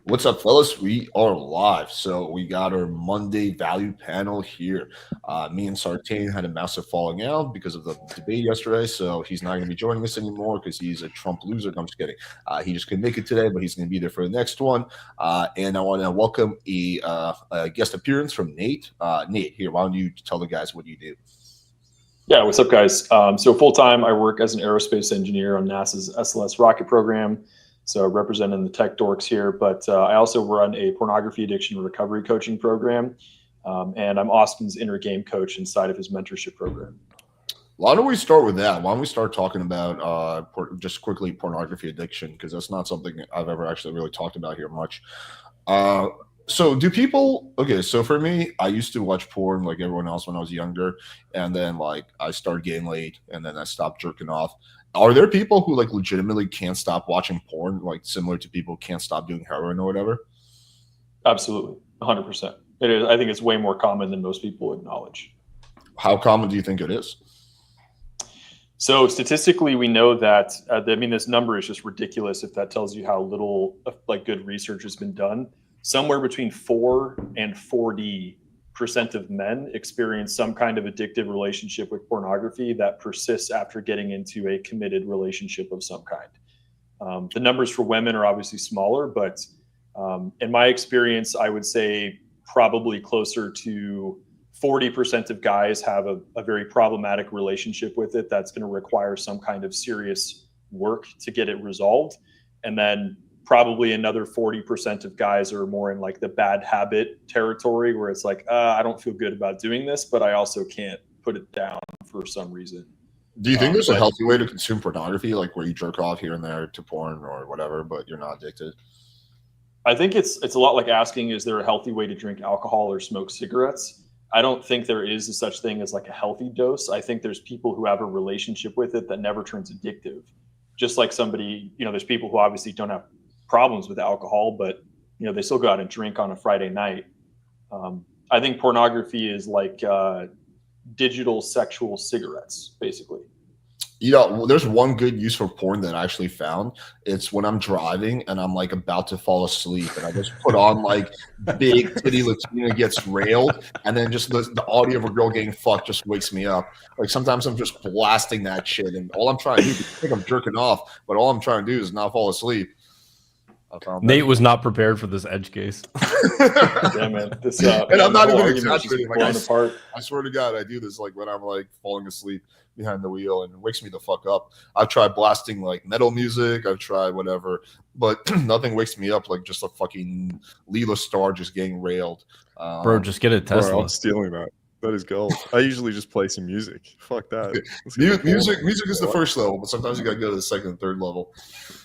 What's up, fellas? We are live. So we got our Monday value panel here. Me and Sartain had a massive falling out because of the debate yesterday. So he's not going to be joining us anymore because he's a Trump loser. No, I'm just kidding. He just couldn't make it today, but he's going to be there for the next one. And I want to welcome a guest appearance from Nate. Nate, here, why don't you tell the guys what you do? Yeah, what's up, guys? So full-time, I work as an aerospace engineer on NASA's SLS rocket program. So representing the tech dorks here, but I also run a pornography addiction recovery coaching program. And I'm Austin's inner game coach inside of his mentorship program. Why don't we start with that? Why don't we start talking about just quickly pornography addiction? Because that's not something I've ever actually really talked about here much. So do people, okay, so for me, I used to watch porn like everyone else when I was younger. And then like I started getting laid and then I stopped jerking off. Are there people who like legitimately can't stop watching porn, like similar to people who can't stop doing heroin or whatever? Absolutely, 100%. It is. I think it's way more common than most people acknowledge. How common do you think it is? So statistically, we know that, this number is just ridiculous if that tells you how little like good research has been done. Somewhere between 4 and 40% of men experience some kind of addictive relationship with pornography that persists after getting into a committed relationship of some kind. The numbers for women are obviously smaller, but in my experience, I would say probably closer to 40% of guys have a very problematic relationship with it that's going to require some kind of serious work to get it resolved. And then probably another 40% of guys are more in like the bad habit territory where it's like, I don't feel good about doing this, but I also can't put it down for some reason. Do you think there's a healthy way to consume pornography, like where you jerk off here and there to porn or whatever, but you're not addicted? I think it's a lot like asking, is there a healthy way to drink alcohol or smoke cigarettes? I don't think there is a such thing as like a healthy dose. I think there's people who have a relationship with it that never turns addictive. Just like somebody, there's people who obviously don't have problems with alcohol, but they still go out and drink on a Friday night. I think pornography is like digital sexual cigarettes, basically. There's one good use for porn that I actually found. It's when I'm driving and I'm like about to fall asleep and I just put on like big titty Latina gets railed and then just the audio of a girl getting fucked just wakes me up. Like sometimes I'm just blasting that shit and all I'm trying to do, I think I'm jerking off, but all I'm trying to do is not fall asleep. Nate was not prepared for this edge case. Yeah, man. And I'm not even exaggerating. Like apart. I swear to God, I do this like when I'm like falling asleep behind the wheel and it wakes me the fuck up. I've tried blasting like metal music. I've tried whatever, but nothing wakes me up like just a fucking Leela Star just getting railed. Bro, just get a Tesla. Bro, I'm stealing that. That is gold. I usually just play some music. Fuck that. Music is the first level, but sometimes you gotta go to the second and third level.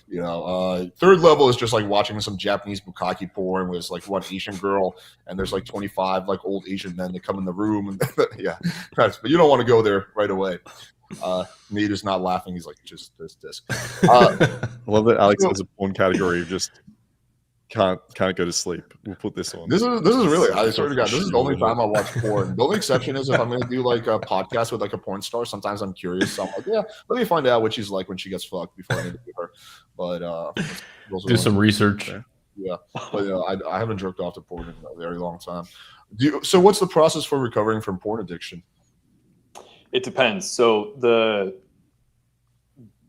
Third level is just like watching some Japanese bukkake porn with like one Asian girl, and there's like 25 like old Asian men that come in the room, and yeah, but you don't want to go there right away. Nate is not laughing. He's like, just this disc. I love that Alex has a porn category of just can't go to sleep. We'll put this on. This is really, I swear to God, this is the only time I watch porn. The only exception is if I'm going to do like a podcast with like a porn star. Sometimes I'm curious. So I'm like, yeah, let me find out what she's like when she gets fucked before I interview her. But do some research. Yeah, but I haven't jerked off to porn in a very long time. So what's the process for recovering from porn addiction? It depends. So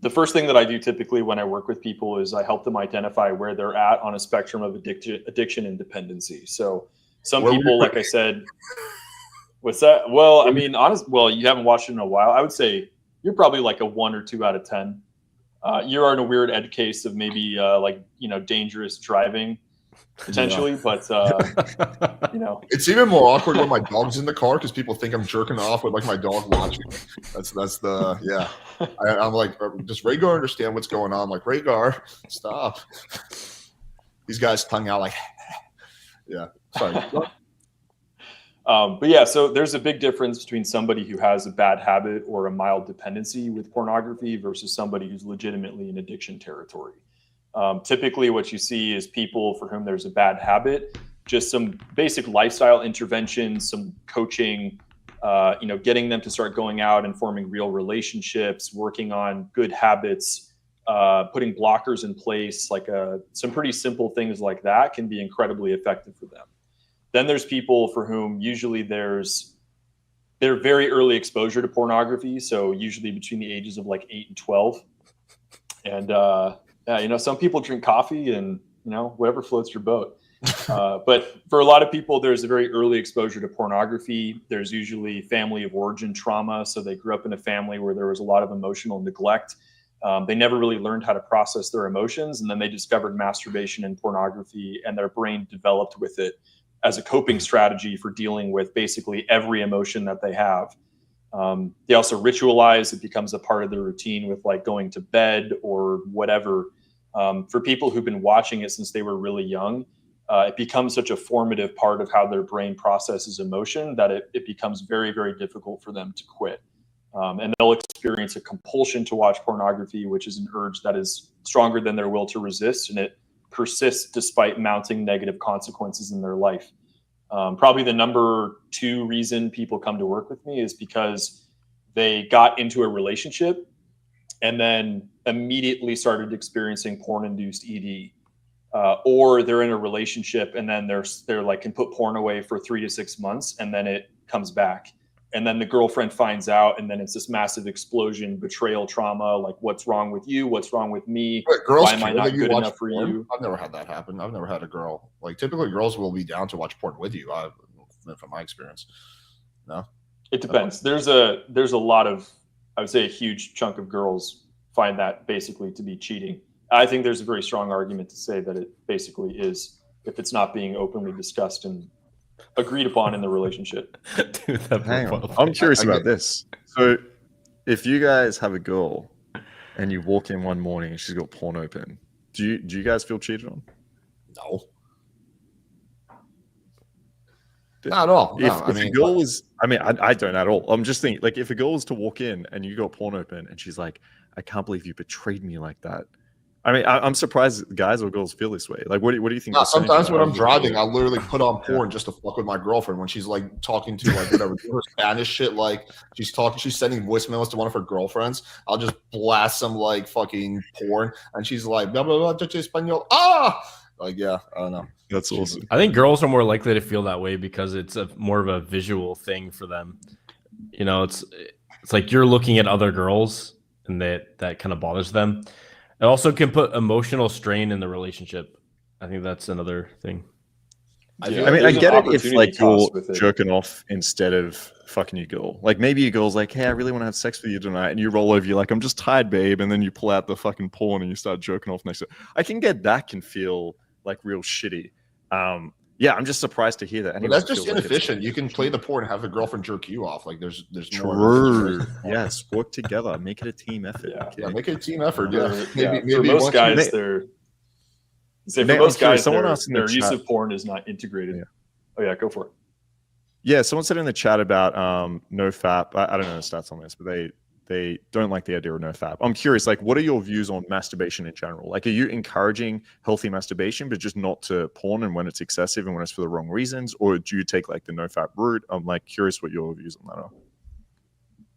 the first thing that I do typically when I work with people is I help them identify where they're at on a spectrum of addiction and dependency. So some people, like I said, what's that? Well, I mean, you haven't watched it in a while. I would say you're probably like a 1 or 2 out of 10. You're in a weird edge case of maybe dangerous driving potentially, but it's even more awkward when my dog's in the car because people think I'm jerking off with like my dog watching. That's the yeah. I'm like, does Rhaegar understand what's going on? I'm like, Rhaegar, stop. These guys tongue out like, yeah. Sorry. But yeah, so there's a big difference between somebody who has a bad habit or a mild dependency with pornography versus somebody who's legitimately in addiction territory. Typically what you see is people for whom there's a bad habit, just some basic lifestyle interventions, some coaching, getting them to start going out and forming real relationships, working on good habits, putting blockers in place, like some pretty simple things like that can be incredibly effective for them. Then there's people for whom usually they're very early exposure to pornography. So usually between the ages of like 8 and 12. And, some people drink coffee and, whatever floats your boat. But for a lot of people, there's a very early exposure to pornography. There's usually family of origin trauma. So they grew up in a family where there was a lot of emotional neglect. They never really learned how to process their emotions. And then they discovered masturbation and pornography, and their brain developed with it as a coping strategy for dealing with basically every emotion that they have. They also ritualize. It becomes a part of their routine with like going to bed or whatever. For people who've been watching it since they were really young, it becomes such a formative part of how their brain processes emotion that it becomes very, very difficult for them to quit. And they'll experience a compulsion to watch pornography, which is an urge that is stronger than their will to resist, and it persists despite mounting negative consequences in their life. Probably the number 2 reason people come to work with me is because they got into a relationship and then immediately started experiencing porn-induced ED. Or they're in a relationship and then they're like can put porn away for 3 to 6 months and then it comes back. And then the girlfriend finds out, and then it's this massive explosion, betrayal trauma, like what's wrong with you? What's wrong with me? Wait, girls Why am I not good enough for porn? you? I've never had that happen. I've never had a girl. Like typically girls will be down to watch porn with you, from my experience. No? It depends. There's a lot of, I would say a huge chunk of girls find that basically to be cheating. I think there's a very strong argument to say that it basically is, if it's not being openly discussed and agreed upon in the relationship. Dude, Hang on. I'm curious about this. So if you guys have a girl and you walk in one morning and she's got porn open, do you guys feel cheated on? No. Not at all. No, If a girl was, I don't at all. I'm just thinking, like, if a girl was to walk in and you got porn open and she's like, I can't believe you betrayed me like that. I mean, I'm surprised guys or girls feel this way. Like, what do you think? No, sometimes when I'm driving, I'll literally put on porn just to fuck with my girlfriend when she's like talking to like whatever her Spanish shit. Like she's sending voicemails to one of her girlfriends. I'll just blast some like fucking porn, and she's like, blah blah blah, español. Like, yeah, I don't know. That's awesome. I think girls are more likely to feel that way because it's more of a visual thing for them. It's like you're looking at other girls, and that kind of bothers them. It also can put emotional strain in the relationship. I think that's another thing. I get it if like you're jerking off instead of fucking your girl. Like maybe your girl's like, hey, I really want to have sex with you tonight, and you roll over, you're like, I'm just tired, babe, and then you pull out the fucking porn and you start jerking off next to it. I can get that can feel like real shitty. Yeah, I'm just surprised to hear that. But that's just inefficient. You can play the porn and have the girlfriend jerk you off. Like there's true. Yes, work together, make it a team effort. Yeah, make it a team effort. Yeah, maybe for most guys, their use of porn is not integrated. Yeah. Oh yeah, go for it. Yeah, someone said in the chat about NoFap. I don't know the stats on this, but they don't like the idea of NoFap. I'm curious, like, what are your views on masturbation in general? Like, are you encouraging healthy masturbation, but just not to porn and when it's excessive and when it's for the wrong reasons? Or do you take like the NoFap route? I'm like curious what your views on that are.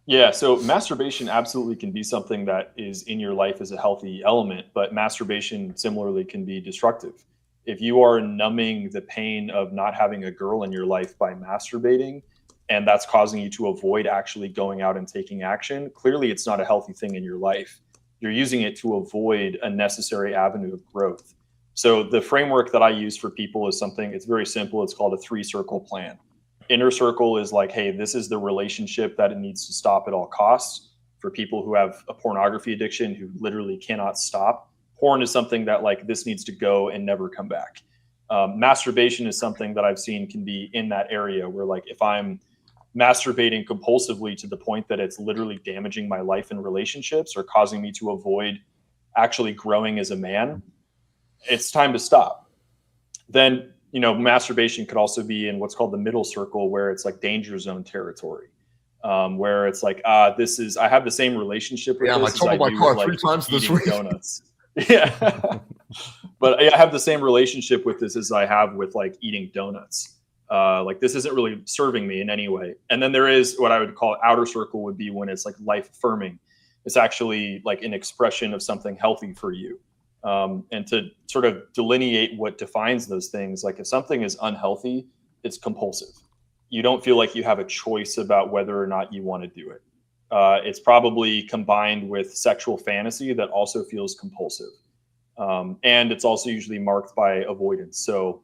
Yeah, so masturbation absolutely can be something that is in your life as a healthy element, but masturbation similarly can be destructive. If you are numbing the pain of not having a girl in your life by masturbating, and that's causing you to avoid actually going out and taking action, clearly it's not a healthy thing in your life. You're using it to avoid a necessary avenue of growth. So the framework that I use for people is something, it's very simple. It's called a 3-circle plan. Inner circle is like, hey, this is the relationship that it needs to stop at all costs. For people who have a pornography addiction, who literally cannot stop, porn is something that like, this needs to go and never come back. Masturbation is something that I've seen can be in that area where like, if I'm masturbating compulsively to the point that it's literally damaging my life and relationships or causing me to avoid actually growing as a man, it's time to stop. Then, masturbation could also be in what's called the middle circle, where it's like danger zone territory, where it's like, I have the same relationship with this. I totaled my car 3 times this week. Donuts. Yeah. But I have the same relationship with this as I have with like eating donuts. Like this isn't really serving me in any way. And then there is what I would call outer circle would be when it's like life affirming. It's actually like an expression of something healthy for you. And to sort of delineate what defines those things, like if something is unhealthy, it's compulsive. You don't feel like you have a choice about whether or not you want to do it. It's probably combined with sexual fantasy that also feels compulsive. And it's also usually marked by avoidance. So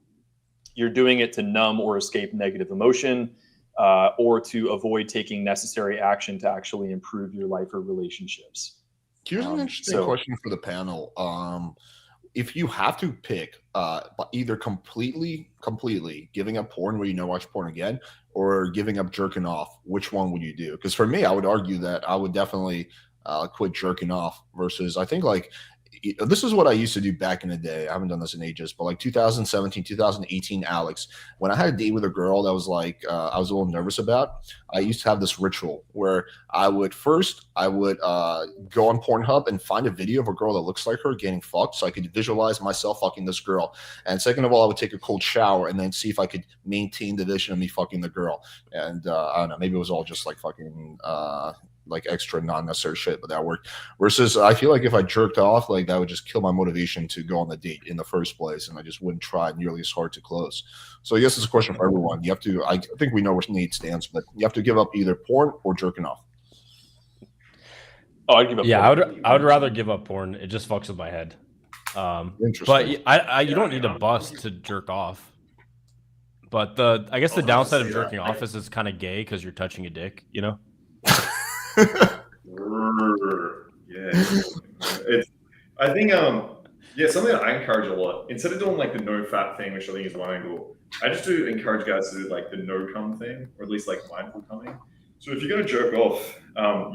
you're doing it to numb or escape negative emotion, or to avoid taking necessary action to actually improve your life or relationships. Here's an interesting question for the panel. If you have to pick either completely giving up porn where you never watch porn again, or giving up jerking off, which one would you do? Because for me, I would argue that I would definitely quit jerking off versus, I think, like, this is what I used to do back in the day. I haven't done this in ages, but like 2017, 2018, Alex, when I had a date with a girl that was like, I was a little nervous about, I used to have this ritual where I would go on Pornhub and find a video of a girl that looks like her getting fucked so I could visualize myself fucking this girl. And second of all, I would take a cold shower and then see if I could maintain the vision of me fucking the girl. And I don't know, maybe it was all just like fucking like extra non-necessary shit, but that worked. Versus I feel like if I jerked off, like that would just kill my motivation to go on the date in the first place, and I just wouldn't try nearly as hard to close. So I guess it's a question for everyone. You have to, I think we know where Nate stands, but you have to give up either porn or jerking off. Oh, I'd give up porn. I would rather give up porn. It just fucks with my head. Interesting. But you don't need a bust to jerk off. But I guess the downside of jerking off is it's kind of gay because you're touching a dick, you know? Yeah, I think something that I encourage a lot, instead of doing like the no fat thing, which I think is one angle, I just do encourage guys to do like the no cum thing, or at least like mindful coming. So if you're going to jerk off,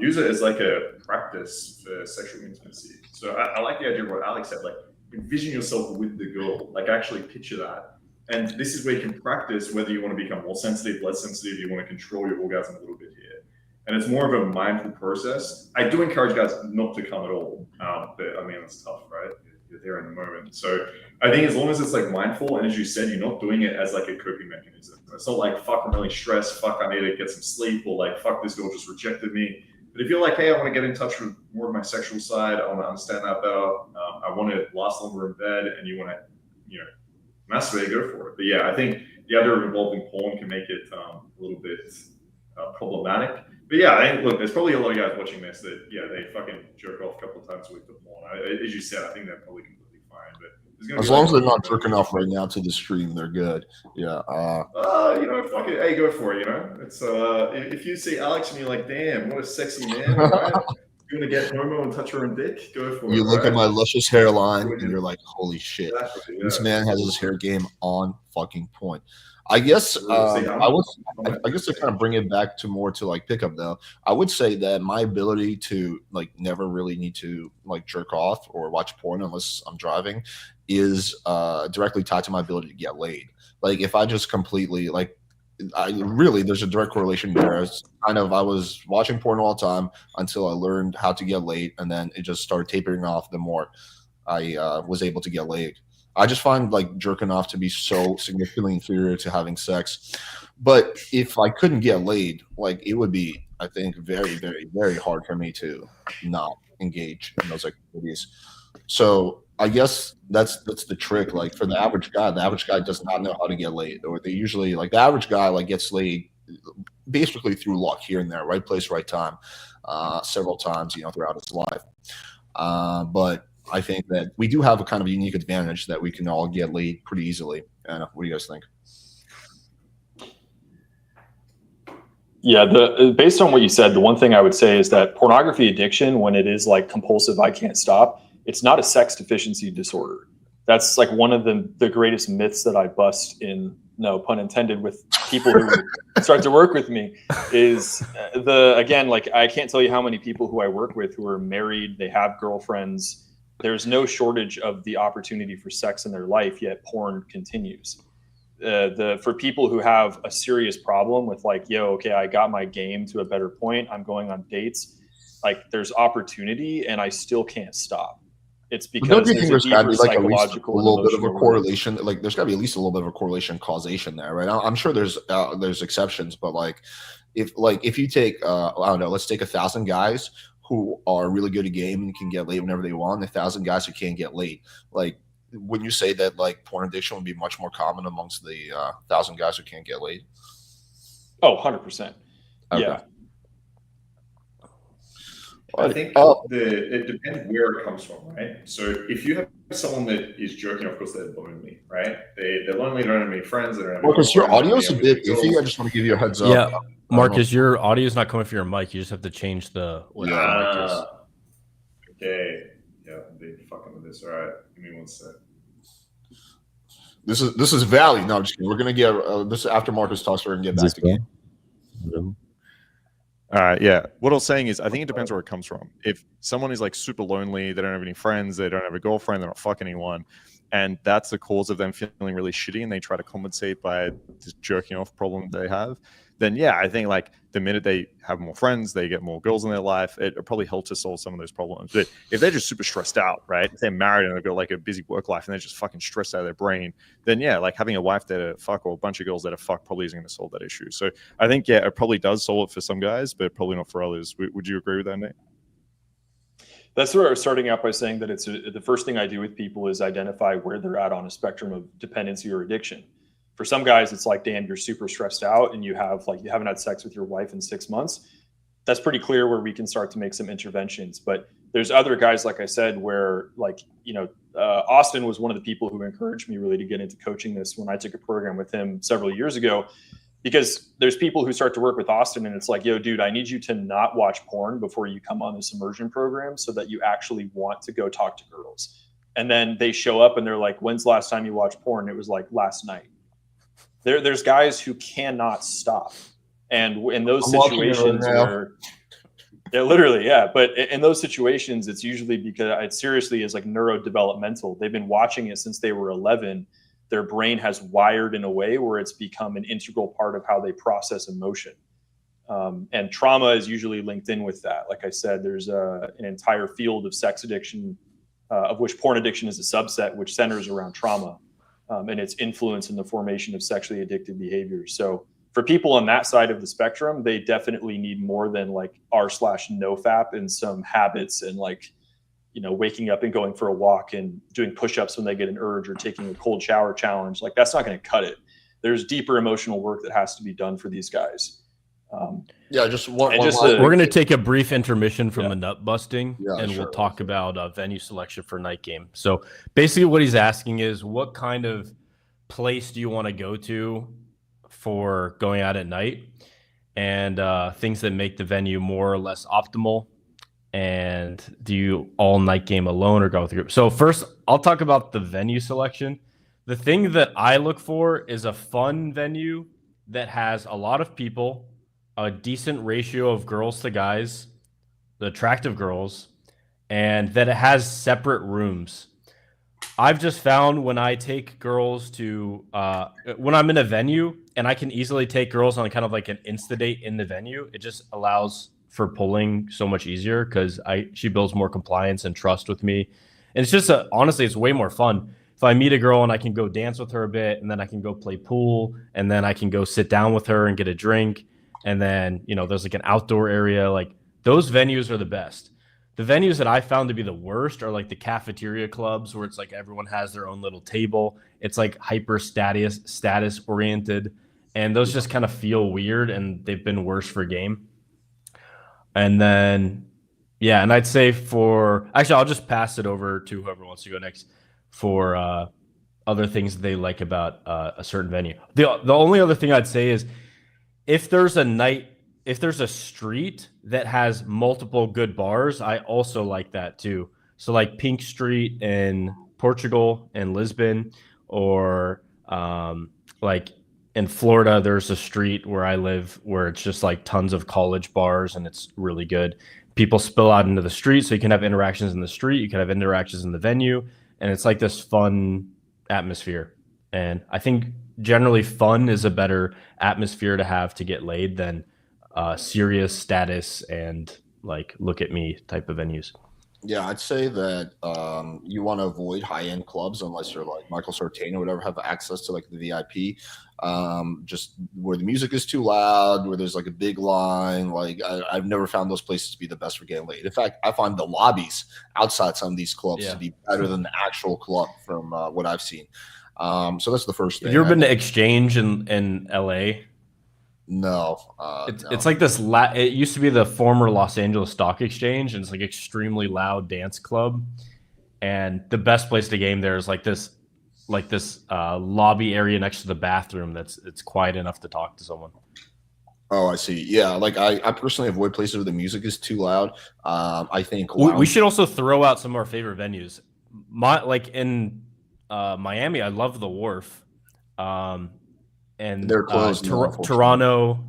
use it as like a practice for sexual intimacy. So I like the idea of what Alex said, like envision yourself with the girl, like actually picture that. And this is where you can practice whether you want to become more sensitive, less sensitive, you want to control your orgasm a little bit here. And it's more of a mindful process. I do encourage guys not to come at all. But I mean, it's tough, right? You're there in the moment. So I think as long as it's like mindful, and as you said, you're not doing it as like a coping mechanism. It's not like, fuck, I'm really stressed. Fuck, I need to get some sleep. Or like, fuck, this girl just rejected me. But if you're like, hey, I want to get in touch with more of my sexual side. I want to understand that better. I want to last longer in bed, and you want to, masturbate, go for it. But yeah, I think the idea of involving porn can make it a little bit problematic. But yeah, I think, look, there's probably a lot of guys watching this that, they fucking jerk off a couple of times a week to porn. As you said, I think they're probably completely fine. But as long as they're not jerking off right now to the stream, they're good. Yeah. Fuck it. Hey, go for it. It's if you see Alex and you're like, damn, what a sexy man, right? You're gonna get homo and touch her own dick. Go for it. You look at my luscious hairline and you're like, holy shit, Exactly, this man has his hair game on fucking point. I guess I guess to kind of bring it back to more to like pickup though, I would say that my ability to like never really need to like jerk off or watch porn unless I'm driving is directly tied to my ability to get laid. Like if I just completely like, there's a direct correlation there. It's kind of, I was watching porn all the time until I learned how to get laid, and then it just started tapering off the more I was able to get laid. I just find like jerking off to be so significantly inferior to having sex. But if I couldn't get laid, like it would be, I think, very, very, very hard for me to not engage in those activities. So I guess that's the trick. Like for the average guy does not know how to get laid, or they usually like the average guy like gets laid basically through luck here and there, right place, right time, several times, throughout his life. But I think that we do have a kind of unique advantage that we can all get laid pretty easily. What do you guys think? Yeah, based on what you said, the one thing I would say is that pornography addiction, when it is like compulsive, I can't stop, it's not a sex deficiency disorder. That's like one of the greatest myths that I bust in, no pun intended, with people who start to work with me is again, like I can't tell you how many people who I work with who are married, they have girlfriends. There's no shortage of the opportunity for sex in their life, yet porn continues. For people who have a serious problem with like, I got my game to a better point, I'm going on dates, like there's opportunity and I still can't stop. It's because there's a deeper psychological, a little bit of a correlation. Like there's got to be at least a little bit of a correlation causation there, right? I'm sure there's exceptions, but like if you take I don't know, let's take 1,000 guys who are really good at game and can get laid whenever they want, and 1,000 guys who can't get laid. Like, when you say that like porn addiction would be much more common amongst the 1,000 guys who can't get laid? Oh, 100%. Okay. Yeah. I think it depends where it comes from, right? So if you have someone that is jerking off because they're lonely, right? They're lonely, they don't have any friends, they don't have Marcus, your audio is a any bit iffy. I just want to give you a heads up. Yeah, Marcus, your audio is not coming from your mic. You just have to change the what the mic is. Okay. Yeah, I'm big fucking with this. All right, give me one sec. This is Valley. No, I'm just kidding. We're gonna get this after Marcus talks. We're gonna get back to game. All right, yeah. What I was saying is, I think it depends where it comes from. If someone is like super lonely, they don't have any friends, they don't have a girlfriend, they're not fucking anyone, and that's the cause of them feeling really shitty, and they try to compensate by this jerking off problem they have, then yeah, I think like the minute they have more friends, they get more girls in their life, it probably helps to solve some of those problems. But if they're just super stressed out, right? If they're married and they've got like a busy work life and they're just fucking stressed out of their brain, then yeah, like having a wife that are fuck or a bunch of girls that are fuck probably isn't going to solve that issue. So I think, yeah, it probably does solve it for some guys, but probably not for others. Would you agree with that, Nate? That's where I was starting out by saying that the first thing I do with people is identify where they're at on a spectrum of dependency or addiction. For some guys, it's like, damn, you're super stressed out and you haven't had sex with your wife in 6 months. That's pretty clear where we can start to make some interventions. But there's other guys, like I said, where Austin was one of the people who encouraged me really to get into coaching this when I took a program with him several years ago. Because there's people who start to work with Austin and it's like, yo, dude, I need you to not watch porn before you come on this immersion program so that you actually want to go talk to girls. And then they show up and they're like, when's the last time you watched porn? And it was like last night. There's guys who cannot stop. And in those situations where they're literally, yeah. But in those situations, it's usually because it seriously is like neurodevelopmental. They've been watching it since they were 11. Their brain has wired in a way where it's become an integral part of how they process emotion. And trauma is usually linked in with that. Like I said, there's an entire field of sex addiction, of which porn addiction is a subset, which centers around trauma and its influence in the formation of sexually addictive behaviors. So for people on that side of the spectrum, they definitely need more than like r/nofap and some habits and like, waking up and going for a walk and doing push-ups when they get an urge or taking a cold shower challenge. Like that's not going to cut it. There's deeper emotional work that has to be done for these guys. We're going to take a brief intermission from the nut busting, and sure. we'll talk about venue selection for night game. So basically what he's asking is, what kind of place do you want to go to for going out at night, and things that make the venue more or less optimal? And do you all night game alone or go with a group? So first, I'll talk about the venue selection. The thing that I look for is a fun venue that has a lot of people, a decent ratio of girls to guys, the attractive girls, and that it has separate rooms. I've just found when I take girls to when I'm in a venue and I can easily take girls on kind of like an insta date in the venue, it just allows for pulling so much easier because she builds more compliance and trust with me. And it's just honestly, it's way more fun. If I meet a girl and I can go dance with her a bit, and then I can go play pool, and then I can go sit down with her and get a drink, and then there's like an outdoor area. Like those venues are the best. The venues that I found to be the worst are like the cafeteria clubs where it's like everyone has their own little table. It's like hyper status oriented, and those just kind of feel weird, and they've been worse for game. And then, and I'd say actually, I'll just pass it over to whoever wants to go next for other things they like about a certain venue. The only other thing I'd say is if there's a street that has multiple good bars, I also like that too. So like Pink Street in Portugal and Lisbon, or like in Florida, there's a street where I live where it's just like tons of college bars and it's really good. People spill out into the street, so you can have interactions in the street, you can have interactions in the venue, and it's like this fun atmosphere. And I think generally fun is a better atmosphere to have to get laid than serious status and like look at me type of venues. Yeah, I'd say that you want to avoid high-end clubs unless you're like Michael Sartain or whatever, have access to like the VIP. Just where the music is too loud, where there's like a big line. Like I've never found those places to be the best for getting laid. In fact, I find the lobbies outside some of these clubs to Yeah. be better than the actual club from what I've seen. So that's the first Have you thing. ever I been to think Exchange in LA? no, It's no. like this. It used to be the former Los Angeles Stock Exchange, and it's like extremely loud dance club. And the best place to game there is like this lobby area next to the bathroom. It's quiet enough to talk to someone. Oh, I see. Yeah, like I personally avoid places where the music is too loud. I think We lounge. should also throw out some of our favorite venues. Like in Miami, I love the Wharf, um, and They're closed now, unfortunately. Toronto.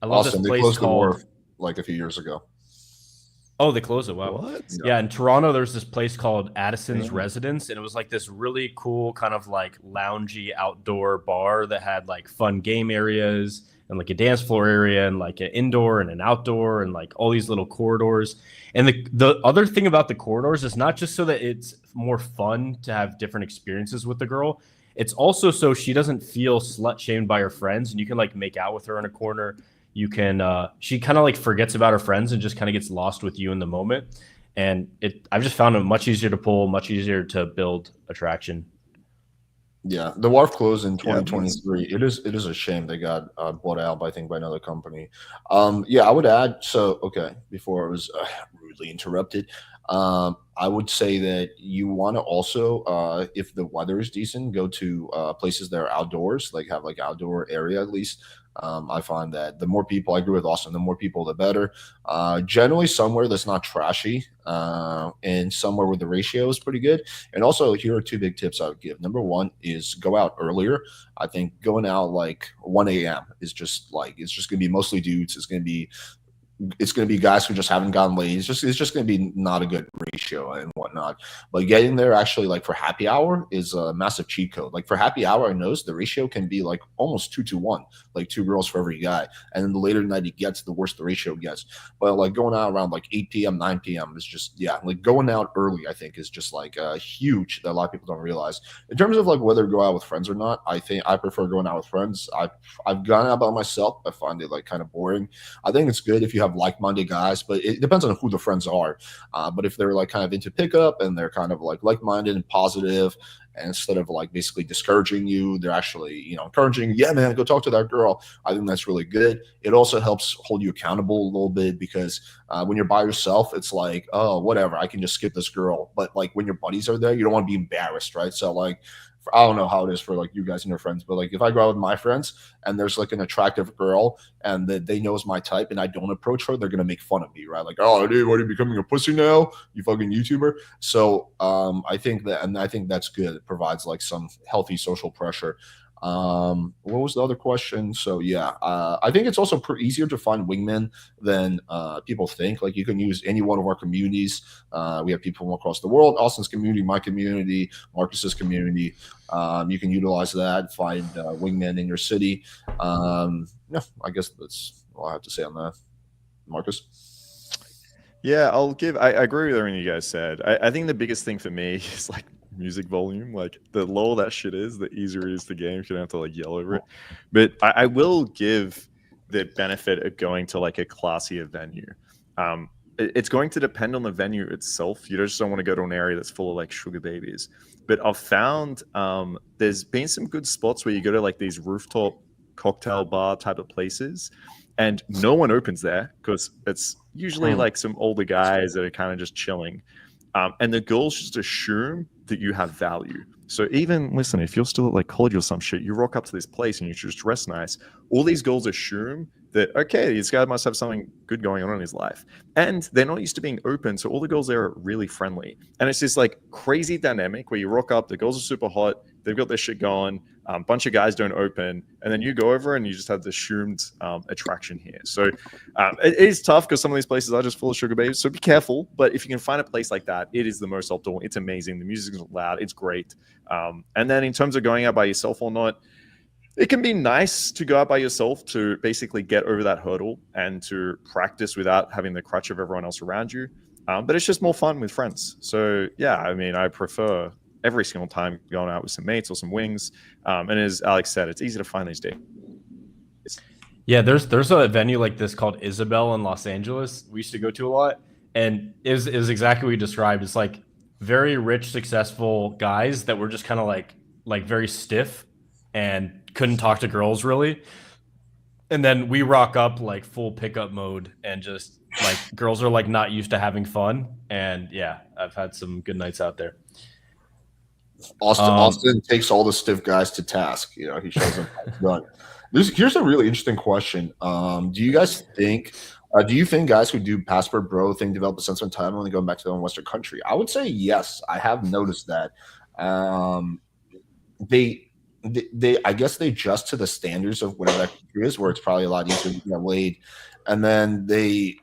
I love this Austin, they place closed the wharf called. like a few years ago. Oh, they closed it. Wow. What? Yeah. Yeah, in Toronto, there's this place called Addison's Damn. Residence, and it was like this really cool kind of like loungy outdoor bar that had like fun game areas and like a dance floor area and like an indoor and an outdoor and like all these little corridors. And the other thing about the corridors is not just so that it's more fun to have different experiences with the girl. It's also so she doesn't feel slut shamed by her friends, and you can like make out with her in a corner. You can she kind of like forgets about her friends and just kind of gets lost with you in the moment. And I've just found it much easier to pull, much easier to build attraction. Yeah, the wharf closed in Yeah, that's 2023. It is a shame they got bought out, I think, by another company. Yeah, I would add. So, okay, before I was rudely interrupted, I would say that you want to also, if the weather is decent, go to places that are outdoors, like have like outdoor area at least. I find that the more people, I agree with Austin, the more people, the better. Generally, somewhere that's not trashy, and somewhere where the ratio is pretty good. And also, here are two big tips I would give. Number one is go out earlier. I think going out like 1 a.m. is just like it's just gonna be mostly dudes. It's going to be guys who just haven't gotten laid. It's just going to be not a good ratio and whatnot. But getting there actually like for happy hour is a massive cheat code. Like for happy hour, I noticed the ratio can be like almost 2 to 1, like two girls for every guy. And then the later the night it gets, the worse the ratio gets. But like going out around like 8 p.m., 9 p.m. is just like going out early. I think is just like huge that a lot of people don't realize. In terms of like whether to go out with friends or not, I think I prefer going out with friends. I've gone out by myself. I find it like kind of boring. I think it's good if you have like-minded guys, but it depends on who the friends are. But if they're like kind of into pickup and they're kind of like-minded and positive, and instead of like basically discouraging you, they're actually encouraging. Yeah, man, go talk to that girl. I think that's really good. It also helps hold you accountable a little bit because when you're by yourself, it's like, oh, whatever, I can just skip this girl. But like when your buddies are there, you don't want to be embarrassed, right? So like I don't know how it is for like you guys and your friends, but like if I go out with my friends and there's like an attractive girl and that they know is my type and I don't approach her, they're gonna make fun of me, right? Like, oh, dude, what are you becoming a pussy now? You fucking YouTuber. So I think that's good. It provides like some healthy social pressure. What was the other question? So yeah, I think it's also easier to find wingmen than people think. Like you can use any one of our communities. We have people from across the world. Austin's community, my community, Marcus's community. You can utilize that. Find wingmen in your city. Yeah, I guess that's all I have to say on that. Marcus. Yeah, I agree with everything you guys said. I think the biggest thing for me is like music volume. Like the lower that shit is, the easier it is to game. You don't have to like yell over it. But I will give the benefit of going to like a classier venue. It's going to depend on the venue itself. You just don't want to go to an area that's full of like sugar babies. But I've found there's been some good spots where you go to like these rooftop cocktail bar type of places and no one opens there because it's usually like some older guys that are kind of just chilling. And the girls just assume that you have value. So even listen, if you're still at like college or some shit, you rock up to this place and you just dress nice. All these girls assume that okay, this guy must have something good going on in his life, and they're not used to being open. So all the girls there are really friendly, and it's this like crazy dynamic where you rock up, the girls are super hot, they've got their shit going, a bunch of guys don't open, and then you go over and you just have the assumed attraction here. So it is tough because some of these places are just full of sugar babies. So be careful. But if you can find a place like that, it is the most optimal. It's amazing. The music is loud. It's great. And then in terms of going out by yourself or not, it can be nice to go out by yourself to basically get over that hurdle and to practice without having the crutch of everyone else around you. But it's just more fun with friends. So yeah, I mean, I prefer every single time going out with some mates or some wings. And as Alex said, it's easy to find these days. Yeah, there's a venue like this called Isabel in Los Angeles. We used to go to a lot, and is exactly what you described. It's like very rich, successful guys that were just kind of like very stiff and couldn't talk to girls really. And then we rock up like full pickup mode, and just like girls are like not used to having fun. And yeah, I've had some good nights out there. Austin takes all the stiff guys to task. You know, he shows them how it's done. Here's a really interesting question. Do you guys think? Do you think guys who do passport bro thing develop a sense of entitlement when they go back to their own Western country? I would say yes. I have noticed that. They I guess they adjust to the standards of whatever that country is, where it's probably a lot easier to get laid, and then I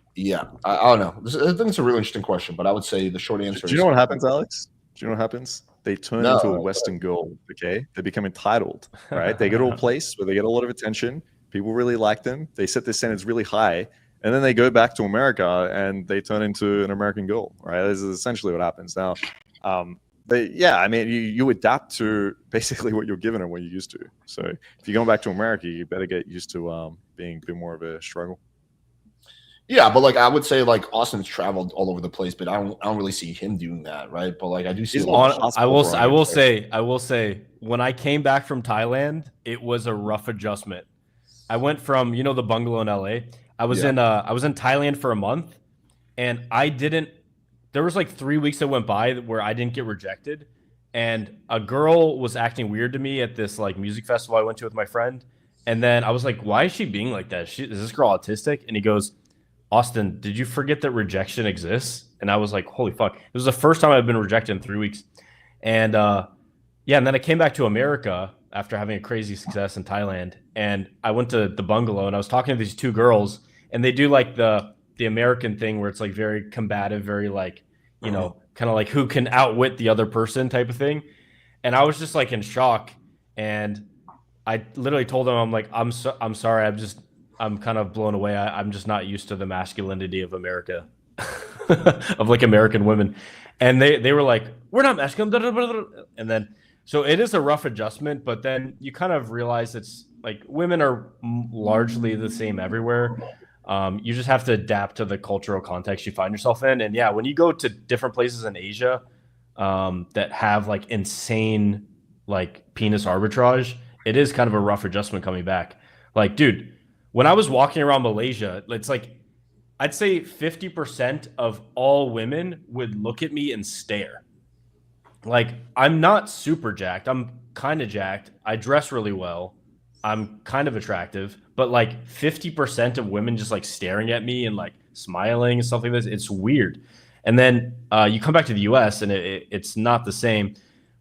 don't know. I think it's a really interesting question, but I would say the short answer Do you know what happens, Alex? Do you know what happens? They turn No. into a Western girl, okay? They become entitled, right? They go to a place where they get a lot of attention. People really like them. They set their standards really high. And then they go back to America and they turn into an American girl, right? This is essentially what happens. Now, but yeah, I mean, you adapt to basically what you're given and what you're used to. So if you're going back to America, you better get used to being a bit more of a struggle. Yeah, but like I would say, like Austin's traveled all over the place, but I don't really see him doing that, right? But like I do see. He's a lot on- of- I will say when I came back from Thailand, it was a rough adjustment. I went from, you know, the bungalow in LA. I was in Thailand for a month, and there was like 3 weeks that went by where I didn't get rejected, and a girl was acting weird to me at this like music festival I went to with my friend, and then I was like, why is she being like that? Is this girl autistic? And he goes, Austin, did you forget that rejection exists? And I was like, holy fuck. It was the first time I've been rejected in 3 weeks. And and then I came back to America after having a crazy success in Thailand. And I went to the bungalow and I was talking to these two girls, and they do like the American thing where it's like very combative, very like, you know, kind of like who can outwit the other person type of thing. And I was just like in shock. And I literally told them, I'm like, I'm sorry. I'm kind of blown away. I'm just not used to the masculinity of America, of like American women. And they were like, we're not masculine. And then, so it is a rough adjustment, but then you kind of realize it's like women are largely the same everywhere. You just have to adapt to the cultural context you find yourself in. And yeah, when you go to different places in Asia that have like insane like penis arbitrage, it is kind of a rough adjustment coming back. Like, dude, when I was walking around Malaysia, it's like I'd say 50% of all women would look at me and stare. Like, I'm not super jacked. I'm kind of jacked. I dress really well. I'm kind of attractive, but like 50% of women just like staring at me and like smiling and stuff like this. It's weird. And then you come back to the US and it's not the same,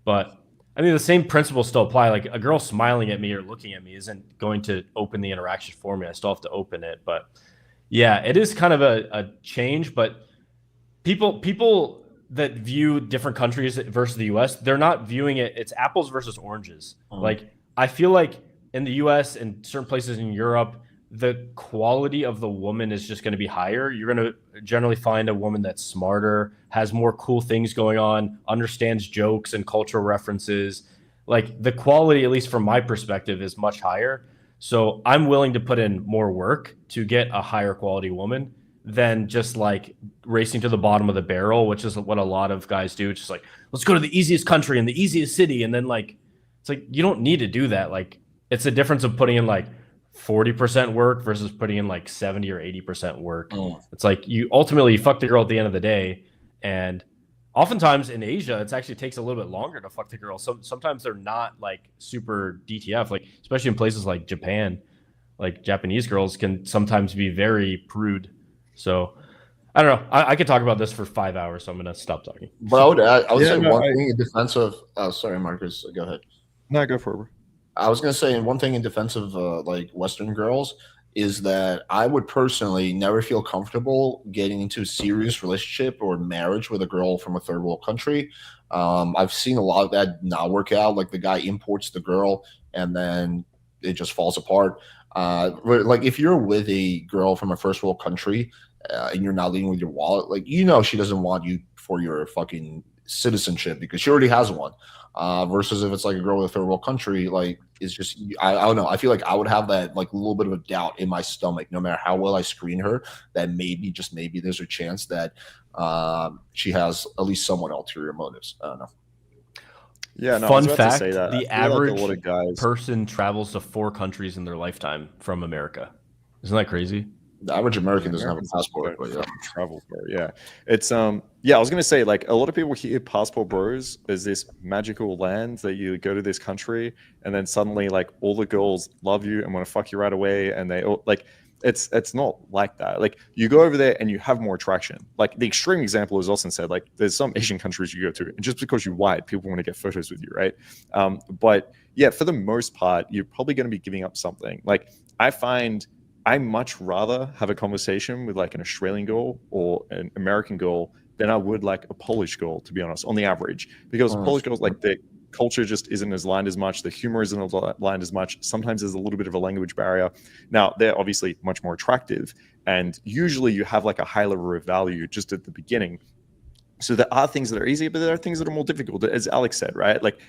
but I mean, the same principles still apply. Like a girl smiling at me or looking at me isn't going to open the interaction for me. I still have to open it. But yeah, it is kind of a change. But people that view different countries versus the US, they're not viewing it. It's apples versus oranges. Like I feel like in the US and certain places in Europe, the quality of the woman is just going to be higher. You're going to generally find a woman that's smarter, has more cool things going on, understands jokes and cultural references. Like the quality, at least from my perspective, is much higher. So I'm willing to put in more work to get a higher quality woman than just like racing to the bottom of the barrel, which is what a lot of guys do. It's just like, let's go to the easiest country and the easiest city. And then like, it's like, you don't need to do that. Like it's a difference of putting in like 40% work versus putting in like 70 or 80% work. It's like you ultimately fuck the girl at the end of the day. And oftentimes in Asia, it actually takes a little bit longer to fuck the girl. Sometimes they're not like super DTF, like especially in places like Japan, like Japanese girls can sometimes be very prude. So I don't know. I could talk about this for 5 hours, so I'm going to stop talking. But I would say one thing in defense of, sorry, Marcus, go ahead. No, go for it, bro. I was going to say one thing in defense of like Western girls is that I would personally never feel comfortable getting into a serious relationship or marriage with a girl from a third world country. I've seen a lot of that not work out. Like the guy imports the girl and then it just falls apart. Like if you're with a girl from a first world country and you're not leading with your wallet, like, you know, she doesn't want you for your fucking citizenship because she already has one. Versus if it's like a girl with a third world country, like it's just I don't know. I feel like I would have that like a little bit of a doubt in my stomach, no matter how well I screen her, that maybe just maybe there's a chance that she has at least somewhat ulterior motives. I don't know. Yeah, no, I Fun was about to fact: say that. the I feel like a average lot of guys, person travels to 4 countries in their lifetime from America. Isn't that crazy? The average American doesn't have a Americans passport, don't but yeah. travel for it. Yeah, it's yeah. I was gonna say, like, a lot of people hear passport bros as this magical land that you go to this country and then suddenly like all the girls love you and want to fuck you right away, and they all like. It's not like that. Like, you go over there and you have more attraction. Like, the extreme example, as Austin said, like, there's some Asian countries you go to, and just because you're white, people want to get photos with you, right? But yeah, for the most part, you're probably going to be giving up something. Like, I find I much rather have a conversation with like an Australian girl or an American girl than I would like a Polish girl, to be honest, on the average. Because Polish girls, like, the culture just isn't as aligned as much. The humor isn't aligned as much. Sometimes there's a little bit of a language barrier. Now, they're obviously much more attractive. And usually you have like a high level of value just at the beginning. So there are things that are easier, but there are things that are more difficult. As Alex said, right? Like,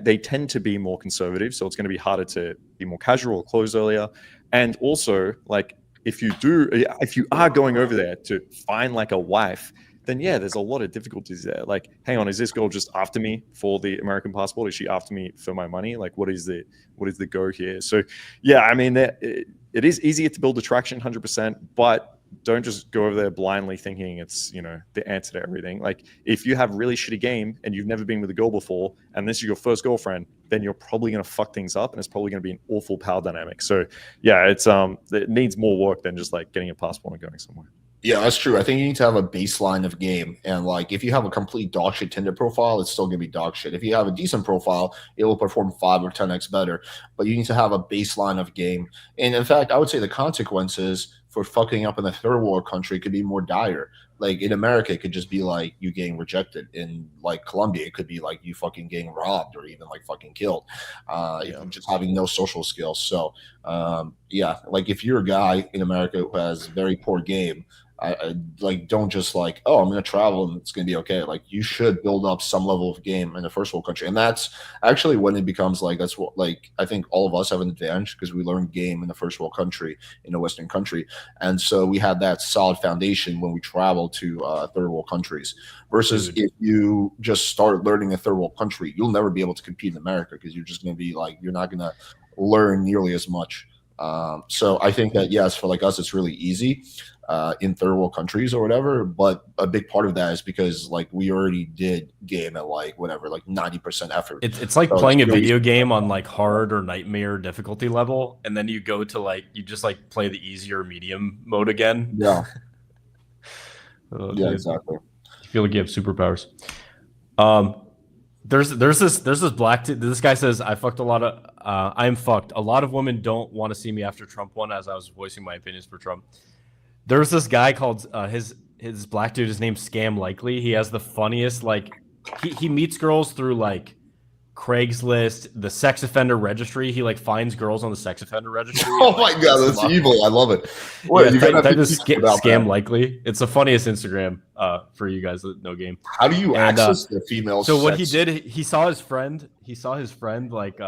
they tend to be more conservative. So it's going to be harder to be more casual or close earlier. And also, like, if you are going over there to find like a wife, then yeah, there's a lot of difficulties there. Like, hang on, is this girl just after me for the American passport? Is she after me for my money? Like, what is the go here? So yeah, I mean, it is easier to build attraction, 100%, but don't just go over there blindly thinking it's, you know, the answer to everything. Like, if you have really shitty game and you've never been with a girl before, and this is your first girlfriend, then you're probably going to fuck things up, and it's probably going to be an awful power dynamic. So yeah, it needs more work than just like getting a passport and going somewhere. Yeah, that's true. I think you need to have a baseline of game. And like, if you have a complete dog shit Tinder profile, it's still gonna be dog shit. If you have a decent profile, it will perform 5 or 10x better. But you need to have a baseline of game. And in fact, I would say the consequences for fucking up in a third world country could be more dire. Like, in America, it could just be like you getting rejected. In like Colombia, it could be like you fucking getting robbed or even like fucking killed. If you're just having no social skills. So yeah, like, if you're a guy in America who has very poor game, I like, don't just like, oh, I'm going to travel and it's going to be okay. Like, you should build up some level of game in the first world country. And that's actually when it becomes like, that's what, like, I think all of us have an advantage because we learned game in the first world country, in a Western country. And so we had that solid foundation when we travel to third world countries versus if you just start learning a third world country, you'll never be able to compete in America because you're just going to be like, you're not going to learn nearly as much. So I think that, yes, for like us, it's really easy in third world countries or whatever. But a big part of that is because like we already did game at like whatever, like 90% effort. It's like playing a video game on like hard or nightmare difficulty level, and then you go to like, you just like play the easier medium mode again. Yeah. Yeah, exactly. You feel like you have superpowers. There's this black this guy says, I am fucked. A lot of women don't want to see me after Trump won, as I was voicing my opinions for Trump. There's this guy called his black dude, his name's Scam Likely. He has the funniest, like, he meets girls through like Craigslist, the sex offender registry. He like finds girls on the sex offender registry. Oh my god, that's evil. I love it. What, yeah, type this Scam Likely. It's the funniest Instagram for you guys that know game. How do you access the female? So what he did, he saw his friend like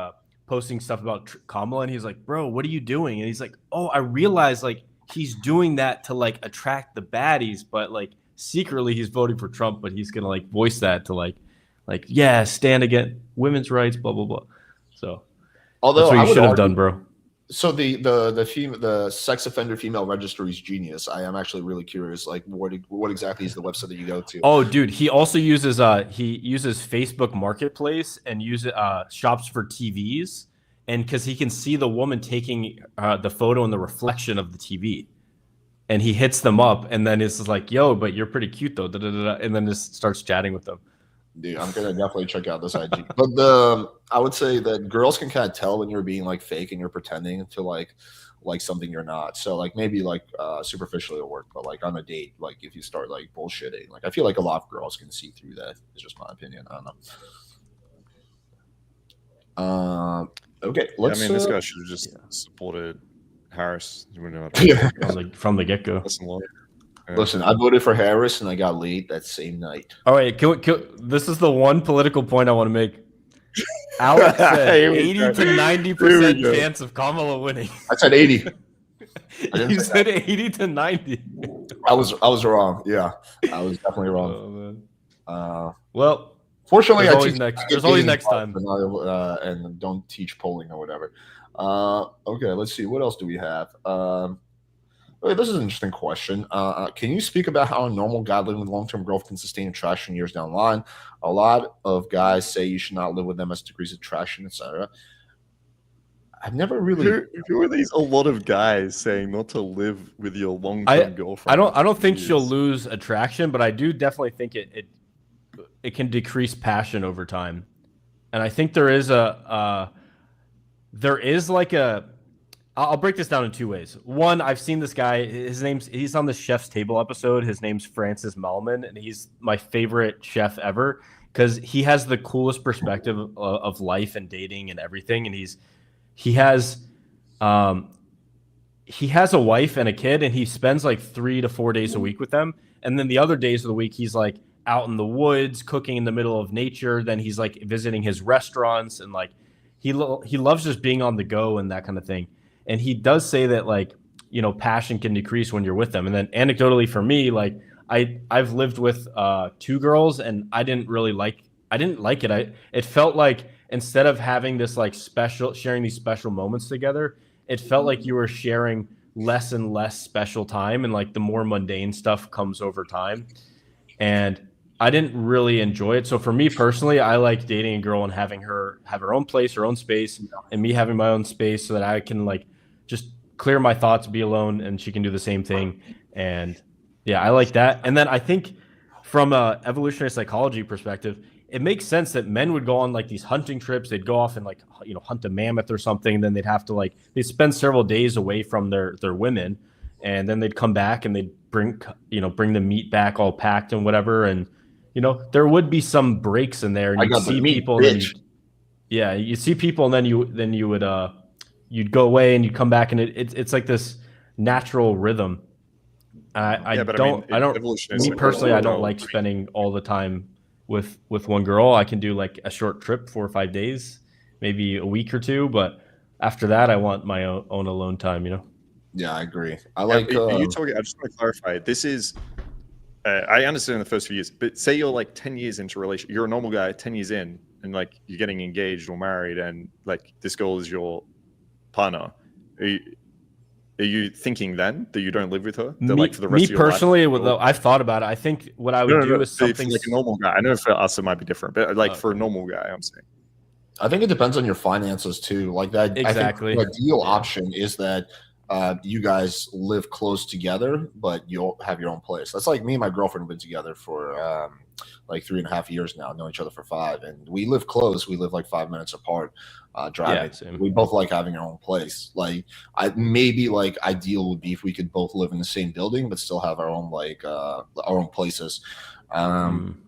posting stuff about Kamala, and he's like, bro, what are you doing? And he's like, oh, I realized like he's doing that to like attract the baddies, but like secretly he's voting for Trump, but he's gonna like voice that to like yeah, stand against women's rights, blah blah blah. So although that's what you should have done, bro. So the sex offender female registry is genius. I am actually really curious, like what exactly is the website that you go to? Oh, dude, he also uses Facebook Marketplace and shops for TVs, and because he can see the woman taking the photo in the reflection of the TV, and he hits them up, and then it's like, yo, but you're pretty cute though, and then just starts chatting with them. Dude, I'm gonna definitely check out this IG. But I would say that girls can kind of tell when you're being like fake and you're pretending to like something you're not. So like maybe like superficially it'll work, but like on a date, like if you start like bullshitting, like I feel like a lot of girls can see through that. It's just my opinion. I don't know. Okay, let's. Yeah, I mean, this guy should have just supported Harris. From the get-go. Listen, I voted for Harris and I got laid that same night. All right, this is the one political point I want to make. Alex said Here we 80 go. to Here 90% we go. chance of Kamala winning. I said 80. didn't You say said 80 to 90. I was wrong. Yeah, I was definitely wrong. Oh, man. Well, fortunately, there's I always teach next. There's always next time. and don't teach polling or whatever. Okay, let's see. What else do we have? Okay, this is an interesting question. Can you speak about how a normal guy living with a long-term girlfriend can sustain attraction years down the line? A lot of guys say you should not live with them as degrees of attraction, etc. I've never really. Who are these? A lot of guys saying not to live with your long-term girlfriend. I don't think she'll lose attraction, but I do definitely think it can decrease passion over time. And I think there is like a. I'll break this down in two ways. One, I've seen this guy. He's on the Chef's Table episode. His name's Francis Melman, and he's my favorite chef ever because he has the coolest perspective of life and dating and everything. And he has a wife and a kid, and he spends like 3 to 4 days a week with them. And then the other days of the week, he's like out in the woods, cooking in the middle of nature. Then he's like visiting his restaurants, and like he loves just being on the go and that kind of thing. And he does say that, like, you know, passion can decrease when you're with them. And then anecdotally for me, like I've lived with 2 girls, and I didn't like it. It felt like instead of having this like sharing these special moments together, it felt like you were sharing less and less special time, and like the more mundane stuff comes over time. And I didn't really enjoy it. So for me personally, I like dating a girl and having her have her own place, her own space, and me having my own space so that I can like just clear my thoughts, be alone, and she can do the same thing. And yeah, I like that. And then I think from a evolutionary psychology perspective, it makes sense that men would go on like these hunting trips. They'd go off and like, you know, hunt a mammoth or something. And then they'd have to they'd spend several days away from their women, and then they'd come back and they'd bring the meat back all packed and whatever. And, you know, there would be some breaks in there, and you'd see people. You see people, and then you would you'd go away and you'd come back, and it's like this natural rhythm. I don't like spending all the time with one girl. I can do like a short trip, 4 or 5 days, maybe a week or 2, but after that, I want my own alone time. You know. Yeah, I agree. I like. Are you talking? I just want to clarify. This is. I understand in the first few years, but say you're like 10 years into a relationship, you're a normal guy 10 years in, and like you're getting engaged or married, and like this girl is your partner. Are you thinking then that you don't live with her? That, like, for the rest of your personally, life, I've thought about it. I think what I would do is something like a normal guy. I know for us it might be different, but like for a normal guy, I'm saying. I think it depends on your finances too. Like that, exactly. I think the ideal option is that you guys live close together, but you'll have your own place. That's like me and my girlfriend have been together for like 3.5 years now, know each other for 5, and we live close. We live like 5 minutes apart, driving. Yeah, we both like having our own place. Like maybe like ideal would be if we could both live in the same building, but still have our own our own places.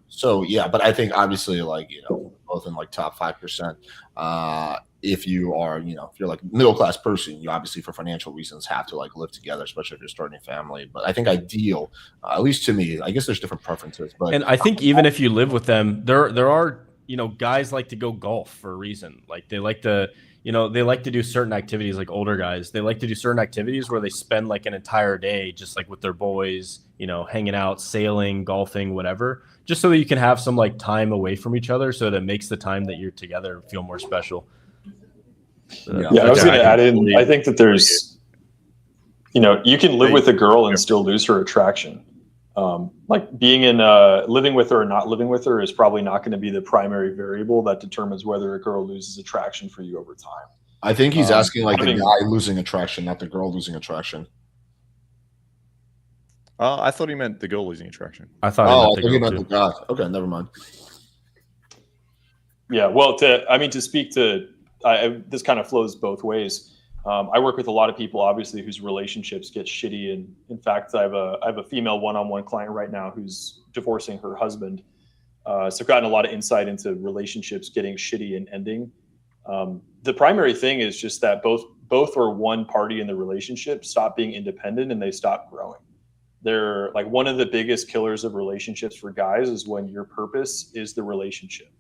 So yeah, but I think obviously like, you know, both in like top 5%. If you are, you know, if you're like a middle class person, you obviously for financial reasons have to like live together, especially if you're starting a family. But I think ideal, at least to me, I guess there's different preferences. But and I think even if you live with them, there are, you know, guys like to go golf for a reason. Like they like to, you know, they like to do certain activities. Like older guys, they like to do certain activities where they spend like an entire day just like with their boys, you know, hanging out, sailing, golfing, whatever, just so that you can have some like time away from each other, so that it makes the time that you're together feel more special. I was going to add in, I think that there's, you know, you can live with a girl and still lose her attraction. Like being in living with her or not living with her is probably not going to be the primary variable that determines whether a girl loses attraction for you over time. I think he's asking like the guy losing attraction, not the girl losing attraction. I thought he meant the girl losing attraction. I thought he meant the guy. Okay, never mind. Yeah, well, to speak to, this kind of flows both ways. I work with a lot of people, obviously, whose relationships get shitty. And in fact, I have a female one-on-one client right now who's divorcing her husband. So I've gotten a lot of insight into relationships getting shitty and ending. The primary thing is just that both or one party in the relationship stop being independent and they stop growing. They're like one of the biggest killers of relationships for guys is when your purpose is the relationship.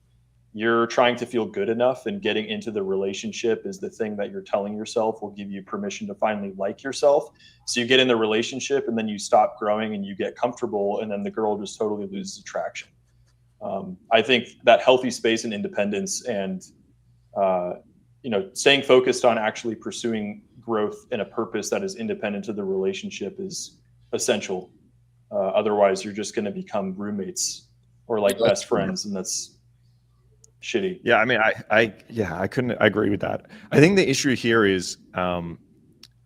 You're trying to feel good enough, and getting into the relationship is the thing that you're telling yourself will give you permission to finally like yourself. So you get in the relationship and then you stop growing and you get comfortable, and then the girl just totally loses attraction. I think that healthy space and independence and staying focused on actually pursuing growth and a purpose that is independent of the relationship is essential. Otherwise, you're just going to become roommates or like best friends, and that's shitty. Yeah, I mean, I couldn't agree with that. I think the issue here is,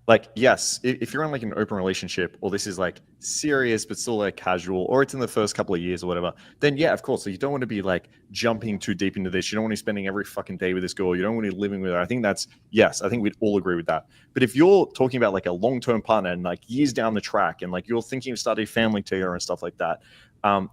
like, yes, if you're in like an open relationship, or this is like serious but still like casual, or it's in the first couple of years or whatever, then yeah, of course. So you don't want to be like jumping too deep into this. You don't want to be spending every fucking day with this girl. You don't want to be living with her. I think I think we'd all agree with that. But if you're talking about like a long-term partner and like years down the track, and like you're thinking of starting a family together and stuff like that,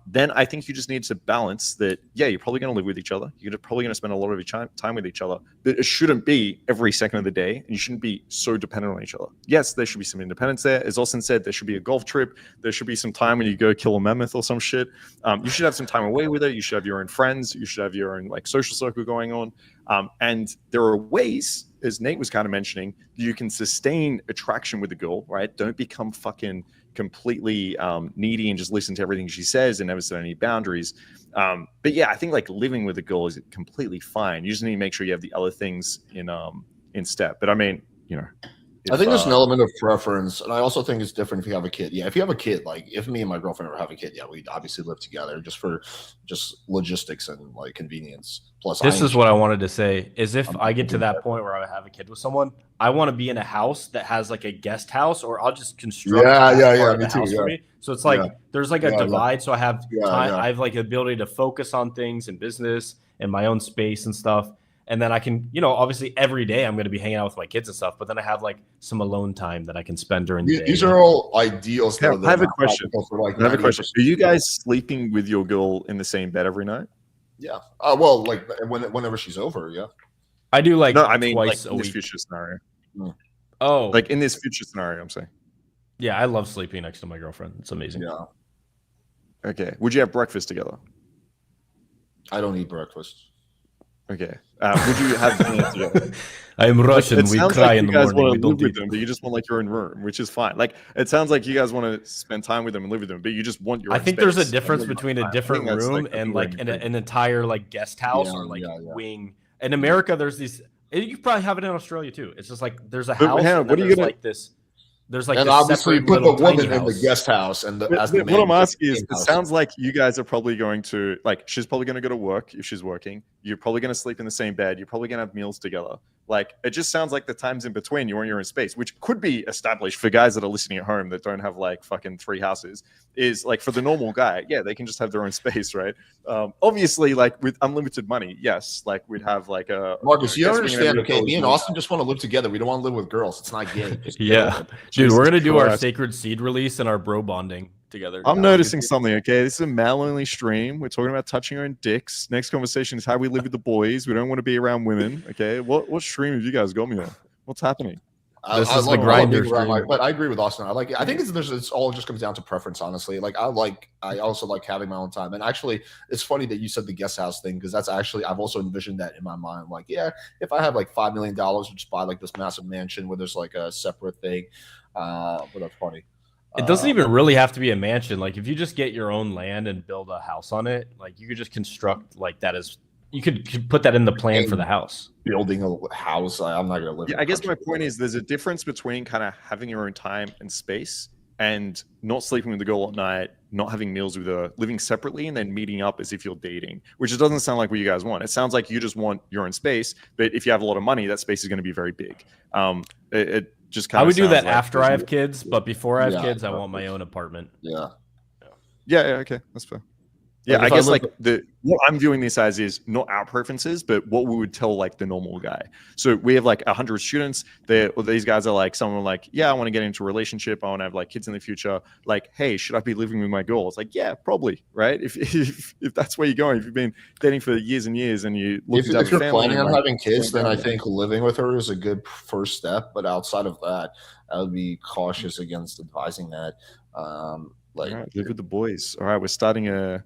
then I think you just need to balance that. Yeah, you're probably going to live with each other. You're probably going to spend a lot of your time with each other, but it shouldn't be every second of the day, and you shouldn't be so dependent on each other. Yes, there should be some independence there. As Austin said, there should be a golf trip. There should be some time when you go kill a mammoth or some shit. You should have some time away with it. You should have your own friends. You should have your own like social circle going on. And there are ways, as Nate was kind of mentioning, you can sustain attraction with a girl, right? Don't become fucking completely needy and just listen to everything she says and never set any boundaries. But yeah, I think like living with a girl is completely fine. You just need to make sure you have the other things in step. But I mean, I think there's an element of preference, and I also think it's different if you have a kid. Yeah, if you have a kid, like if me and my girlfriend ever have a kid, yeah, we'd obviously live together just for logistics and like convenience. Plus, this is what I wanted to say: is if I get to that point where I have a kid with someone, I want to be in a house that has like a guest house, or I'll just construct the house for me. So it's like there's like a divide. So I have time. I have like the ability to focus on things and business and my own space and stuff. And then I can, obviously every day I'm going to be hanging out with my kids and stuff, but then I have like some alone time that I can spend during the day. These are all ideals. I have a question. Are you guys sleeping with your girl in the same bed every night? Yeah. Well, like whenever she's over, yeah. I do like twice like a week. In this future scenario. Oh. Like in this future scenario, I'm saying. Yeah, I love sleeping next to my girlfriend. It's amazing. Yeah. Okay. Would you have breakfast together? I don't eat breakfast. Okay. Would you have dinner together? I'm Russian. We cry like in the morning. We don't eat them, but you just want like your own room, which is fine. Like it sounds like you guys want to spend time with them and live with them, but you just want your. I think there's a difference between a different room and like an entire like guest house or like wing. In America, there's these. You probably have it in Australia too. It's just like there's a house. What are you gonna like this? There's like and obviously put the woman in the guest house and what I'm asking is, it sounds like you guys are probably going to like. She's probably going to go to work if she's working. You're probably going to sleep in the same bed. You're probably going to have meals together. Like it just sounds like the times in between you want your own space, which could be established for guys that are listening at home that don't have like fucking 3 houses. Is like for the normal guy, yeah, they can just have their own space, right? Obviously, like with unlimited money, yes, like we'd have like a. Marcus, you don't understand? Okay, me and Austin just want to live together. We don't want to live with girls. It's not gay. Yeah, dude, we're gonna do our sacred seed release and our bro bonding together. I'm noticing something. Okay, this is a male-only stream. We're talking about touching our own dicks. Next conversation is how we live with the boys. We don't want to be around women. Okay, what stream have you guys got me on? What's happening? This is the grinder stream. But I agree with Austin. I think it's all just comes down to preference, honestly. Like I also like having my own time. And actually, it's funny that you said the guest house thing because that's actually I've also envisioned that in my mind. Like, yeah, if I have like $5 million, I'll just buy like this massive mansion where there's like a separate thing. But that's funny. It doesn't even really have to be a mansion. Like if you just get your own land and build a house on it, like you could just construct like that as you could put that in the plan for the house. Building a house, I'm not gonna live. Yeah, I guess my point is there's a difference between kind of having your own time and space and not sleeping with the girl at night, not having meals with her, living separately, and then meeting up as if you're dating, which it doesn't sound like what you guys want. It sounds like you just want your own space, but if you have a lot of money, that space is going to be very big. It just kind of. I would do that after I have kids, but before I have kids, I want my own apartment. Yeah. Yeah. Okay, that's fair. Yeah, I guess like what I'm viewing this as is not our preferences, but what we would tell like the normal guy. So we have like 100 students. These guys are like someone like, yeah, I want to get into a relationship. I want to have like kids in the future. Like, hey, should I be living with my girl? It's like, yeah, probably, right? If that's where you're going, if you've been dating for years and years and you look if you're planning on having kids, then I think living with her is a good first step. But outside of that, I would be cautious against advising that. Like, All right, live with the boys. All right, we're starting a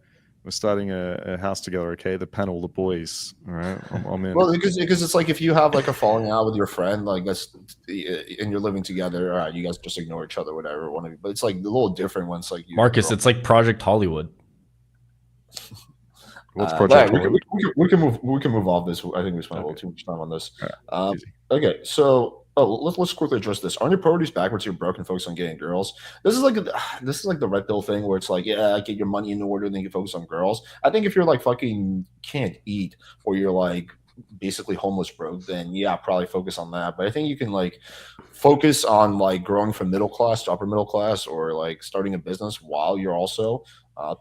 house together. Okay, the panel, the boys. All right, I'm in. well, because it's like if you have like a falling out with your friend, like that's and you're living together, all right, you guys just ignore each other, whatever. One of you, but it's like a little different when it's like you. Marcus, it's like Project Hollywood. What's But Project we Hollywood? we can move off this. I think we spent a little too much time on this. All right, easy. Okay, so let's quickly address this. Aren't your priorities backwards? You're broke and focus on getting girls. This is like the red pill thing where it's like, yeah, get your money in order, then you focus on girls. I think if you're like fucking can't eat or you're like basically homeless broke, then yeah, probably focus on that. But I think you can like focus on like growing from middle class to upper middle class or like starting a business while you're also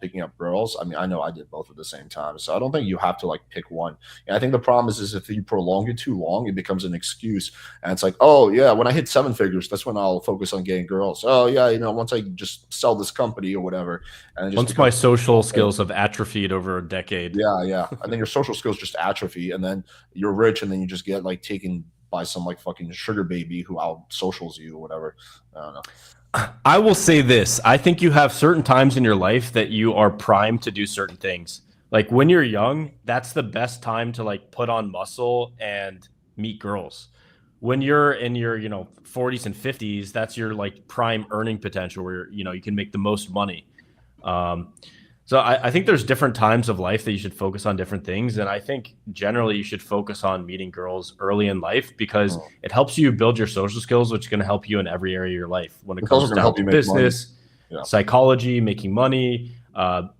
picking up girls. I mean, I know I did both at the same time, so I don't think you have to like pick one. And I think the problem is if you prolong it too long, it becomes an excuse, and it's like, oh yeah, when I hit 7 figures, that's when I'll focus on getting girls. Oh yeah, once I just sell this company or whatever, and it just Once my becomes, social skills have atrophied over a decade. yeah, and then your social skills just atrophy, and then you're rich, and then you just get like taken by some like fucking sugar baby who out socials you or whatever. I don't know. I will say this. I think you have certain times in your life that you are primed to do certain things. Like when you're young, that's the best time to like put on muscle and meet girls. When you're in your, 40s and 50s, that's your like prime earning potential where, you can make the most money. So I think there's different times of life that you should focus on different things. And I think generally you should focus on meeting girls early in life because it helps you build your social skills, which is going to help you in every area of your life when it It's also comes gonna down help to you make business, money. Yeah. psychology, making money,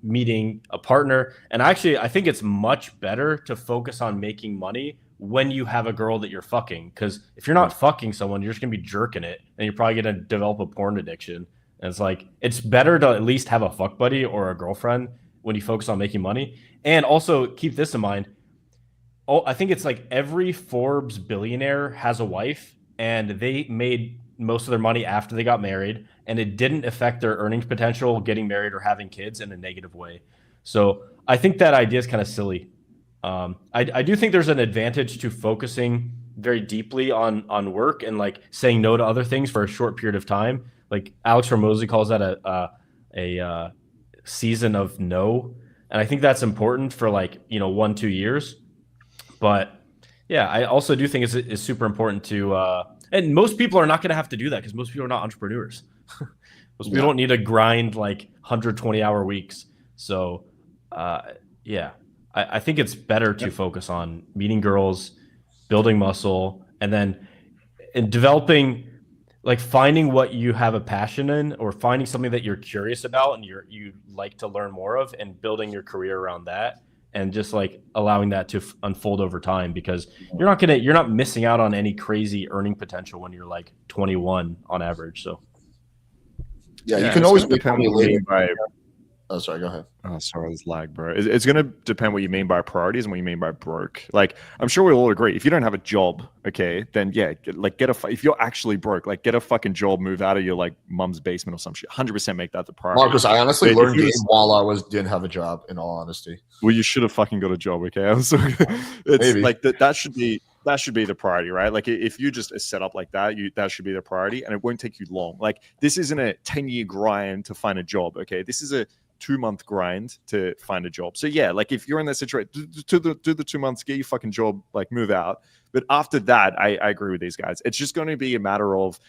meeting a partner. And actually, I think it's much better to focus on making money when you have a girl that you're fucking. Because if you're not fucking someone, you're just going to be jerking it and you're probably going to develop a porn addiction. And it's like, it's better to at least have a fuck buddy or a girlfriend when you focus on making money. And also keep this in mind. Oh, I think it's like every Forbes billionaire has a wife and they made most of their money after they got married and it didn't affect their earnings potential getting married or having kids in a negative way. So I think that idea is kind of silly. I do think there's an advantage to focusing very deeply on work and like saying no to other things for a short period of time. Like Alex Ramosi calls that a season of no, and I think that's important for like 1-2 years. But yeah, I also do think it's super important to and most people are not going to have to do that because most people are not entrepreneurs. Most people don't need to grind like 120-hour weeks. So yeah, I think it's better to focus on meeting girls, building muscle, and then in developing, like finding what you have a passion in or finding something that you're curious about and you like to learn more of and building your career around that and just like allowing that to unfold over time because you're not missing out on any crazy earning potential when you're like 21 on average. So yeah, you can always make depend money what you later. mean by. Oh, sorry, go ahead. Oh, sorry, this lag, bro. It's going to depend what you mean by priorities and what you mean by broke. Like, I'm sure we'll all agree. If you don't have a job, okay, then yeah, if you're actually broke, like get a fucking job, move out of your like mom's basement or some shit. 100% make that the priority. Marcus, I honestly But if learned you game just- while I didn't have a job. In all honesty, Well, you should have fucking got a job, okay? I'm sorry. It's Maybe. like that should be the priority, right? Like if you just set up like that, that should be the priority, and it won't take you long. Like this isn't a 10-year grind to find a job, okay? This is a 2-month grind to find a job. So yeah, like if you're in that situation, do the 2 months, get your fucking job, like move out. But after that, I agree with these guys. It's just going to be a matter of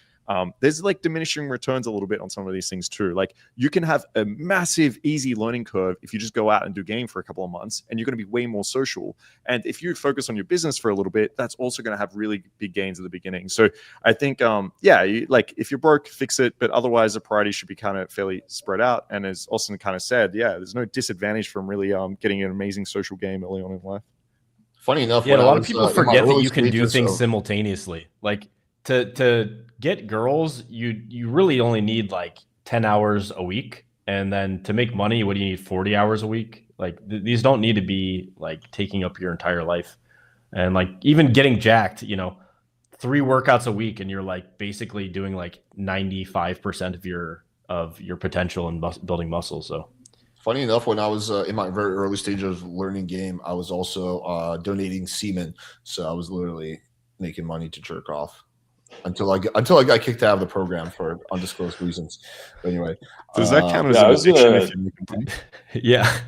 there's like diminishing returns a little bit on some of these things too. Like you can have a massive, easy learning curve if you just go out and do game for a couple of months, and you're going to be way more social. And if you focus on your business for a little bit, that's also going to have really big gains at the beginning. So I think, like if you're broke, fix it. But otherwise, the priority should be kind of fairly spread out. And as Austin kind of said, yeah, there's no disadvantage from really getting an amazing social game early on in life. funny enough, yeah, when a I lot of was, people in my forget that early you can do stages things of- simultaneously. Like to get girls, you really only need like 10 hours a week, and then to make money, what do you need? 40 hours a week. Like these don't need to be like taking up your entire life. And like even getting jacked, 3 workouts a week, and you're like basically doing like 95% of your potential in building muscle. So Funny enough, when I was in my very early stages of learning game, I was also donating semen. So I was literally making money to jerk off. until I got kicked out of the program for undisclosed reasons. But anyway, Does that count as yeah, an it was, addiction if you make a money? Yeah.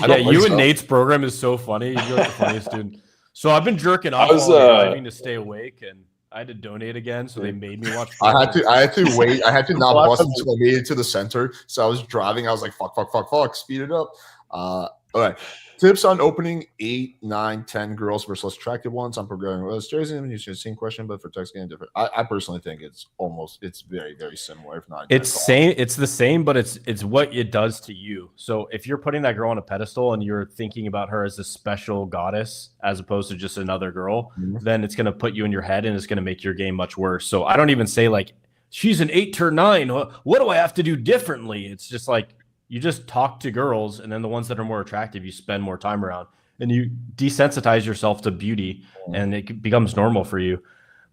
I Yeah, don't you think and so. Nate's program is so funny. You're like the funniest dude. So I've been jerking off was, while driving to stay awake, and I had to donate again, so they made me watch. I had to wait. I had to not Well, bust until I made it to the center. So I was driving. I was like, fuck, speed it up. All right. Tips on opening 8, 9, 10 girls versus less attractive ones. I'm programming. Well, it's the same question, but for texting different. I personally think it's very, very similar, if not. It's the same, but it's what it does to you. So if you're putting that girl on a pedestal and you're thinking about her as a special goddess as opposed to just another girl, then it's going to put you in your head and it's going to make your game much worse. So I don't even say like she's an 8 or 9. What do I have to do differently? It's just like you just talk to girls, and then the ones that are more attractive, you spend more time around, and you desensitize yourself to beauty, and it becomes normal for you.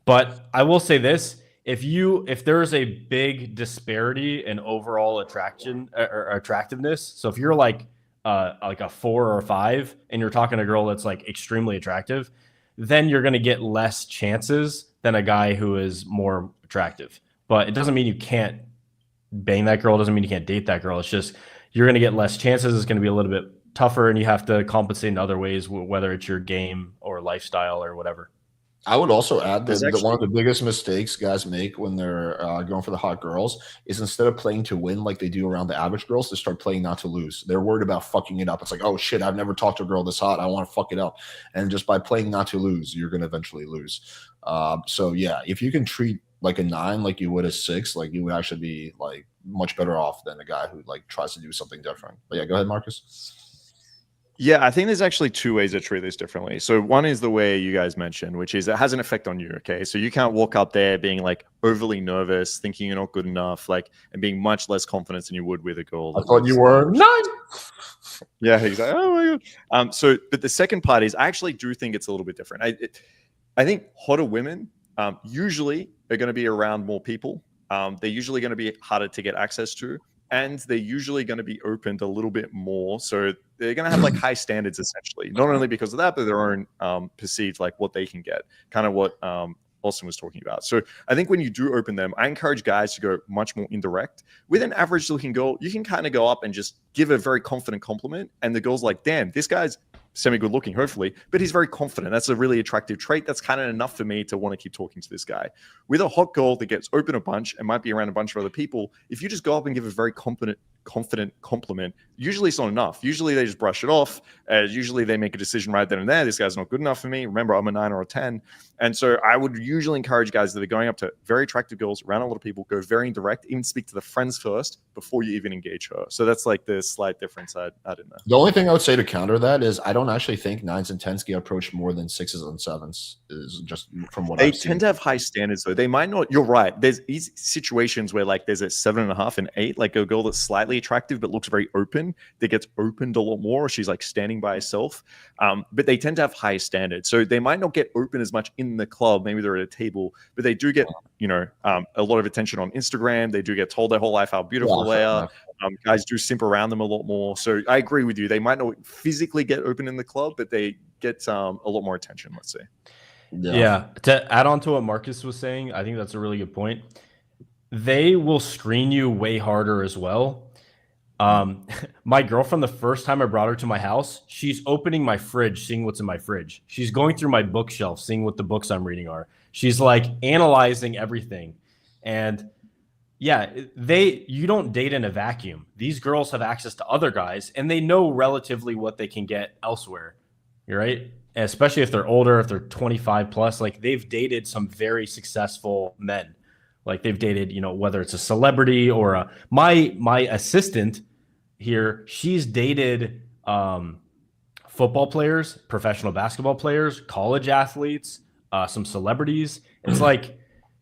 But I will say this: if there's a big disparity in overall attraction or attractiveness, so if you're like a 4 or a 5, and you're talking to a girl that's like extremely attractive, then you're going to get less chances than a guy who is more attractive. But it doesn't mean you can't bang that girl. It doesn't mean you can't date that girl. It's just you're going to get less chances. It's going to be a little bit tougher, and you have to compensate in other ways, whether it's your game or lifestyle or whatever. I would also add that one of the biggest mistakes guys make when they're going for the hot girls is instead of playing to win like they do around the average girls, they start playing not to lose. They're worried about fucking it up. It's like, oh shit, I've never talked to a girl this hot. I want to fuck it up. And just by playing not to lose, you're going to eventually lose. So yeah, if you can treat like a 9 like you would a 6, like you would actually be like much better off than a guy who like tries to do something different. But yeah, go ahead, Marcus. Yeah, I think there's actually 2 ways to treat this differently. So one is the way you guys mentioned, which is it has an effect on you. Okay, so you can't walk up there being like overly nervous, thinking you're not good enough, like, and being much less confident than you would with a girl. I thought you were 9. Yeah, exactly. Oh my god. But the second part is I actually do think it's a little bit different. I think hotter women usually are going to be around more people. They're usually going to be harder to get access to, and they're usually going to be opened a little bit more. So they're going to have like high standards essentially, not only because of that, but their own perceived like what they can get, kind of what Austin was talking about. So I think when you do open them, I encourage guys to go much more indirect. With an average looking girl, you can kind of go up and just give a very confident compliment, and the girl's like, damn, this guy's semi-good looking, hopefully, but he's very confident. That's a really attractive trait. That's kind of enough for me to want to keep talking to this guy. With a hot girl that gets open a bunch and might be around a bunch of other people, if you just go up and give a very confident compliment, usually it's not enough. Usually they just brush it off. Usually they make a decision right then and there. This guy's not good enough for me. Remember, I'm a 9 or a 10. And so I would usually encourage guys that are going up to very attractive girls around a lot of people, go very indirect, even speak to the friends first before you even engage her. So that's like the slight difference I didn't know. The only thing I would say to counter that is I don't actually think 9s and 10s get approached more than 6s and 7s, is just from what I've seen. They tend to have high standards though. They might not, you're right. There's these situations where like there's a 7.5 and 8, like a girl that's slightly attractive but looks very open, that gets opened a lot more. She's like standing by herself. But they tend to have high standards. So they might not get open as much in the club. Maybe they're at a table, but they do get, a lot of attention on Instagram. They do get told their whole life how beautiful they are. Guys do simp around them a lot more. So I agree with you. They might not physically get open in the club, but they get a lot more attention, let's say. Yeah. To add on to what Marcus was saying, I think that's a really good point. They will screen you way harder as well. My girlfriend, the first time I brought her to my house, she's opening my fridge, seeing what's in my fridge. She's going through my bookshelf, seeing what the books I'm reading are. She's like analyzing everything. And yeah, you don't date in a vacuum. These girls have access to other guys, and they know relatively what they can get elsewhere. You're right. And especially if they're older, if they're 25 plus, like they've dated some very successful men. Like they've dated, whether it's a celebrity or my assistant here, she's dated football players, professional basketball players, college athletes, some celebrities. It's like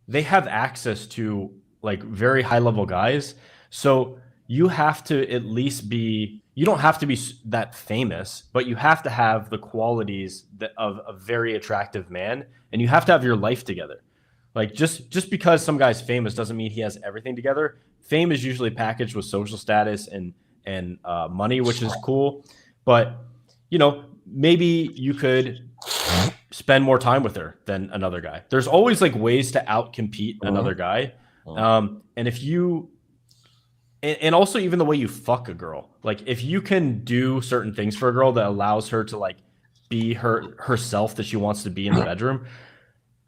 they have access to like very high level guys. So you have to at least you don't have to be that famous, but you have to have the qualities of a very attractive man, and you have to have your life together. Like just because some guy's famous doesn't mean he has everything together. Fame is usually packaged with social status and money, which is cool. But maybe you could spend more time with her than another guy. There's always like ways to outcompete another guy. And if you, and also even the way you fuck a girl, like if you can do certain things for a girl that allows her to like be herself that she wants to be in the bedroom,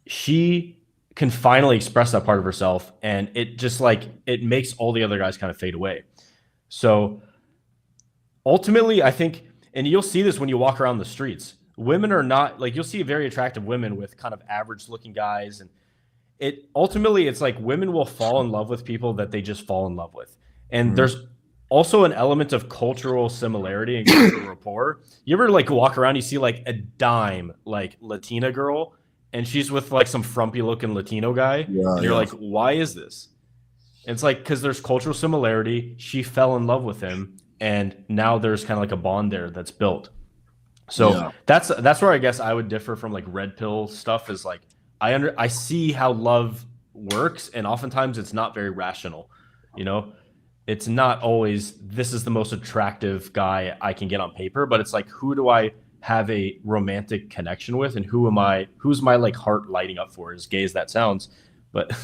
she can finally express that part of herself, and it just like it makes all the other guys kind of fade away. So ultimately, I think, and you'll see this when you walk around the streets, women are not like, you'll see very attractive women with kind of average looking guys, and it ultimately it's like women will fall in love with people that they just fall in love with. And there's also an element of cultural similarity and cultural rapport. You ever like walk around, you see like a dime like Latina girl, and she's with like some frumpy looking Latino guy, and you're like, why is this? And it's like, because there's cultural similarity. She fell in love with him, and now there's kind of like a bond there that's built. So that's where I guess I would differ from like red pill stuff. Is like I see how love works, and oftentimes it's not very rational. You know, it's not always this is the most attractive guy I can get on paper, but it's like, who do I have a romantic connection with, and who's my like heart lighting up for, as gay as that sounds. But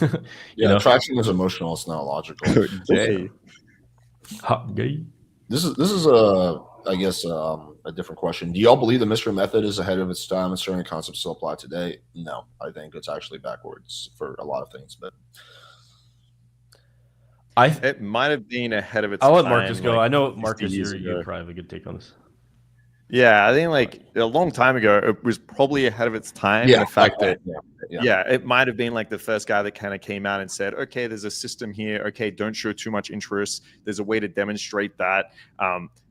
you know, attraction is emotional, it's not logical. Gay. Hot gay. This is I guess a different question. Do y'all believe the mystery method is ahead of its time and certain concepts still apply today? No, I think it's actually backwards for a lot of things, but it might have been ahead of its time. I'll let Marcus go. Like, I know Marcus, you probably have a good take on this. Yeah, I think like a long time ago, it was probably ahead of its time. Yeah, the fact that it might have been like the first guy that kind of came out and said, okay, there's a system here. Okay, don't show too much interest. There's a way to demonstrate that.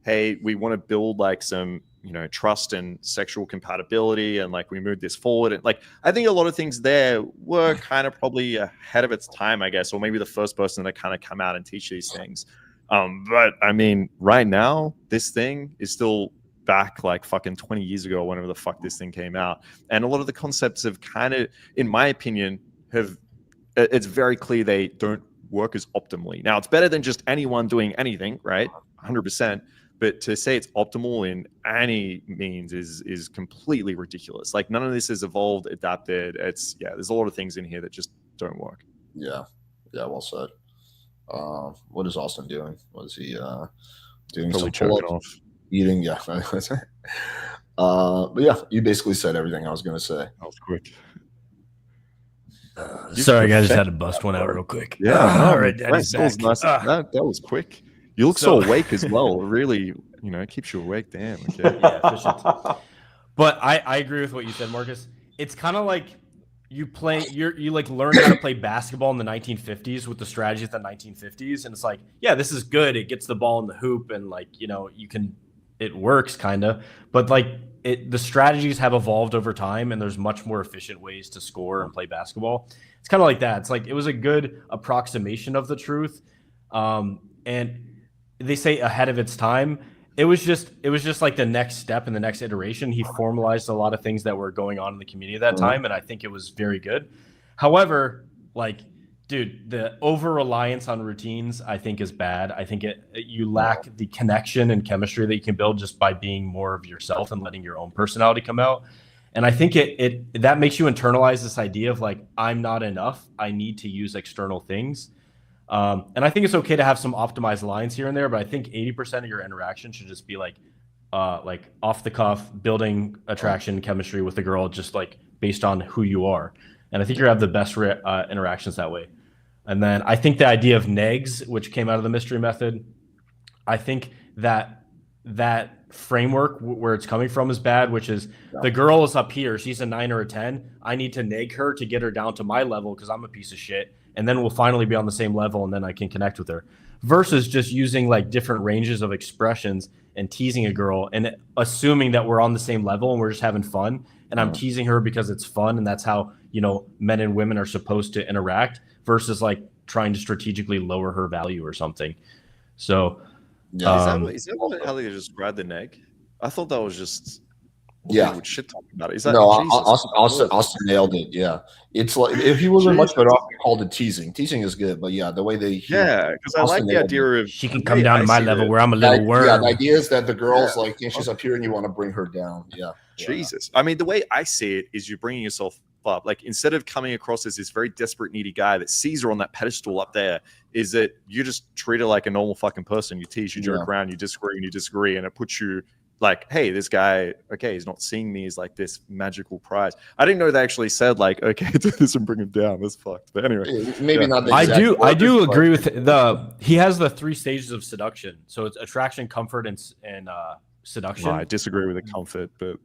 Hey, we want to build like some, you know, trust and sexual compatibility, and like we move this forward. And like, I think a lot of things there were kind of probably ahead of its time, I guess, or maybe the first person to kind of come out and teach these things. But I mean, right now, this thing is still back like fucking 20 years ago, whenever the fuck this thing came out. And a lot of the concepts have kind of, in my opinion, it's very clear they don't work as optimally. Now, it's better than just anyone doing anything, right? 100%. But to say it's optimal in any means is completely ridiculous. Like, none of this is evolved, adapted. There's a lot of things in here that just don't work. Yeah, well said. What is Austin doing? Was he doing Probably some choking pull-ups? off. Eating, yeah. But yeah, you basically said everything I was going to say. That was quick. Sorry, guys, just had to bust one out real quick. Yeah, all right, Daddy's back. Nice. That was quick. You look so awake as well. It really, you know, keeps you awake. Damn. Okay. Yeah, efficient. But I agree with what you said, Marcus. It's kind of like you like learn how to play basketball in the 1950s with the strategy of the 1950s, and it's like, yeah, this is good. It gets the ball in the hoop, and like, you know, it works kind of, but like the strategies have evolved over time, and there's much more efficient ways to score and play basketball. It's kind of like that. It's like, it was a good approximation of the truth. And they say ahead of its time. It was just like the next step and the next iteration. He formalized a lot of things that were going on in the community at that time, and I think it was very good. However, like, dude, the over-reliance on routines, I think, is bad. I think you lack the connection and chemistry that you can build just by being more of yourself and letting your own personality come out. And I think that makes you internalize this idea of like, I'm not enough. I need to use external things. And I think it's okay to have some optimized lines here and there, but I think 80% of your interaction should just be like off the cuff, building attraction, chemistry with the girl, just like based on who you are. And I think you have the best interactions that way. And then I think the idea of negs, which came out of the mystery method, I think that framework where it's coming from is bad, which is the girl is up here. She's a 9 or a 10. I need to neg her to get her down to my level because I'm a piece of shit. And then we'll finally be on the same level, and then I can connect with her. Versus just using like different ranges of expressions and teasing a girl and assuming that we're on the same level and we're just having fun. And I'm teasing her because it's fun, and that's how, you know, men and women are supposed to interact, versus like trying to strategically lower her value or something. So is that how they describe the neg? I thought that was just Yeah. People would shit talk about it. Is that No, Jesus? Austin nailed it. Yeah, it's like if he was much better off, he called it teasing. Teasing is good, but yeah, the way Yeah, because I Austin like the nailed idea it. of She can the come way down I to my see level it. where I'm a little worm. Yeah, the idea is that the girl's Yeah. like, she's up here and you want to bring her down. Yeah, Jesus. I mean, the way I see it is you're bringing yourself up. Like, instead of coming across as this very desperate, needy guy that sees her on that pedestal up there, is that you just treat her like a normal fucking person. You tease, you joke around, you disagree, and it puts you like, hey, this guy, okay, he's not seeing me as like this magical prize. I didn't know they actually said like, okay, do this and bring him down. That's fucked. But anyway, maybe not. The I exact I do words, agree but- with he has the 3 stages of seduction. So it's attraction, comfort, and seduction. I disagree with the comfort, but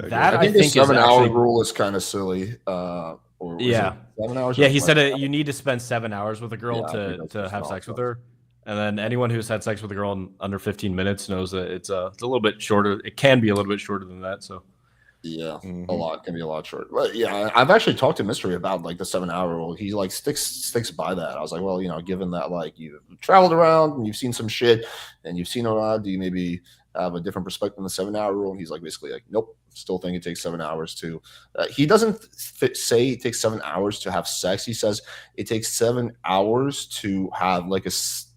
That I think is the 7-hour actually rule is kind of silly. Or was Yeah. it 7 hours. Yeah, or he less? said you need to spend 7 hours with a girl Yeah, I think that's to just have not sex with enough. her, and then anyone who's had sex with a girl in under 15 minutes knows that it's a little bit shorter. It can be a little bit shorter than that. So Yeah, Mhm. a lot can be a lot short. But yeah, I've actually talked to Mystery about like the 7-hour rule. He like sticks by that. I was like, well, given that like you've traveled around and you've seen some shit and you've seen a lot, do you maybe have a different perspective on the 7-hour rule? And he's like, basically like, nope, still think it takes 7 hours to. He doesn't say it takes 7 hours to have sex. He says it takes 7 hours to have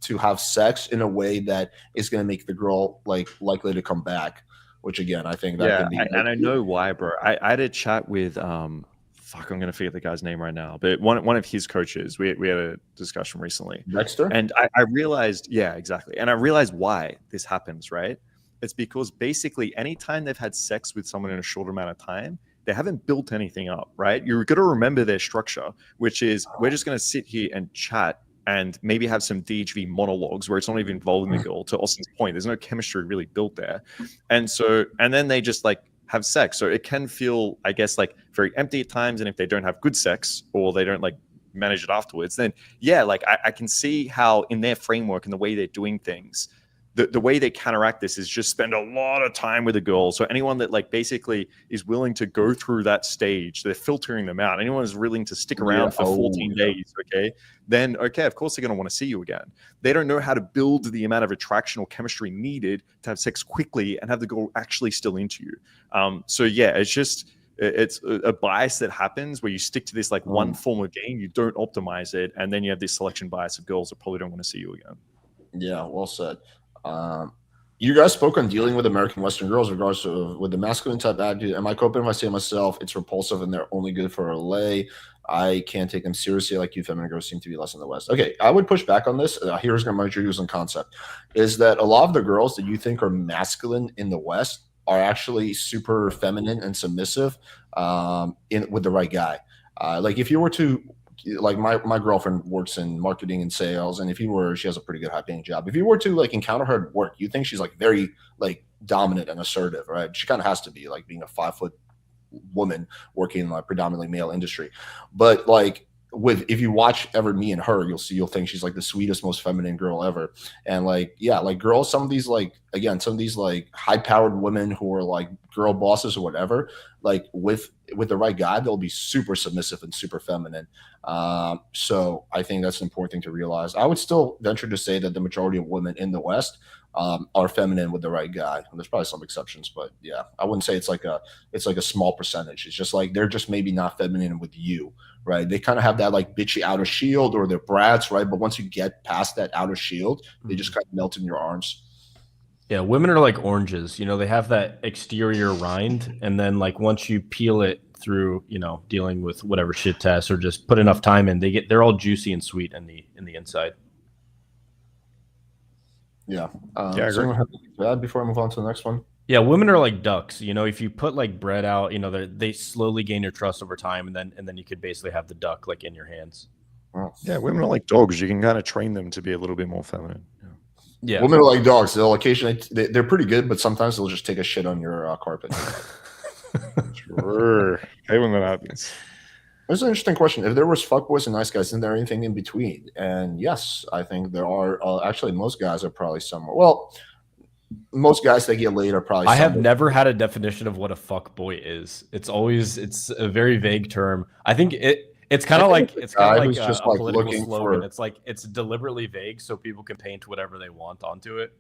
to have sex in a way that is going to make the girl like likely to come back. Which again, I think that can be. And I know why, bro. I had a chat with fuck, I'm gonna forget the guy's name right now, but one of his coaches. We had a discussion recently, Dexter. and I realized, yeah, exactly, and I realized why this happens. Right, it's because basically, anytime they've had sex with someone in a short amount of time, they haven't built anything up. Right, you're gonna remember their structure, which is we're just gonna sit here and chat and maybe have some DHV monologues where it's not even involving the girl. To Austin's point, there's no chemistry really built there. And then they just like have sex. So it can feel, I guess, like very empty at times. And if they don't have good sex or they don't like manage it afterwards, then yeah, like I can see how in their framework and the way they're doing things, the way they counteract this is just spend a lot of time with a girl. So anyone that like basically is willing to go through that stage, they're filtering them out. Anyone who's willing to stick around for 14 days, okay, then okay, of course they're going to want to see you again. They don't know how to build the amount of attraction or chemistry needed to have sex quickly and have the girl actually still into you. So yeah, it's a bias that happens where you stick to this like one form of game, you don't optimize it, and then you have this selection bias of girls that probably don't want to see you again. Yeah, well said. You guys spoke on dealing with American Western girls in regards to with the masculine type attitude. Am I coping if I say to myself it's repulsive and they're only good for LA? I can't take them seriously like you feminine girls seem to be less in the West. Okay, I would push back on this. Here's my using concept is that a lot of the girls that you think are masculine in the West are actually super feminine and submissive with the right guy. Like if you were to like my girlfriend works in marketing and sales, and she has a pretty good high paying job. If you were to like encounter her at work, you think she's like very like dominant and assertive, right? She kind of has to be like being a 5-foot woman working in like predominantly male industry. But like if you watch ever me and her, you'll think she's like the sweetest, most feminine girl ever. And like, yeah, like girls, some of these like high powered women who are like girl bosses or whatever, like with the right guy, they'll be super submissive and super feminine. So I think that's an important thing to realize. I would still venture to say that the majority of women in the West are feminine with the right guy. And there's probably some exceptions, but yeah, I wouldn't say it's like a small percentage. It's just like they're just maybe not feminine with you, right? They kind of have that like bitchy outer shield or they're brats, right? But once you get past that outer shield, they just kind of melt in your arms. yeah, women are like oranges. They have that exterior rind, and then like once you peel it through, dealing with whatever shit tests or just put enough time in, they're all juicy and sweet in the inside. Yeah. Yeah, I agree. Have to add before I move on to the next one. Yeah, women are like ducks. If you put like bread out, they slowly gain your trust over time, and then you could basically have the duck like in your hands. Wow. Yeah, women are like dogs. You can kind of train them to be a little bit more feminine. Yeah, Women are like dogs. They'll occasionally they're pretty good, but sometimes they'll just take a shit on your carpet. Sure. Hey, when that happens. That's an interesting question. If there was fuckboys and nice guys, isn't there anything in between? And yes, I think there are. Actually, most guys are probably somewhere. Well, most guys that get laid are probably. I have never had a definition of what a fuckboy is. It's a very vague term. I think it's kind of like a political looking slogan. for. It's like it's deliberately vague so people can paint whatever they want onto it.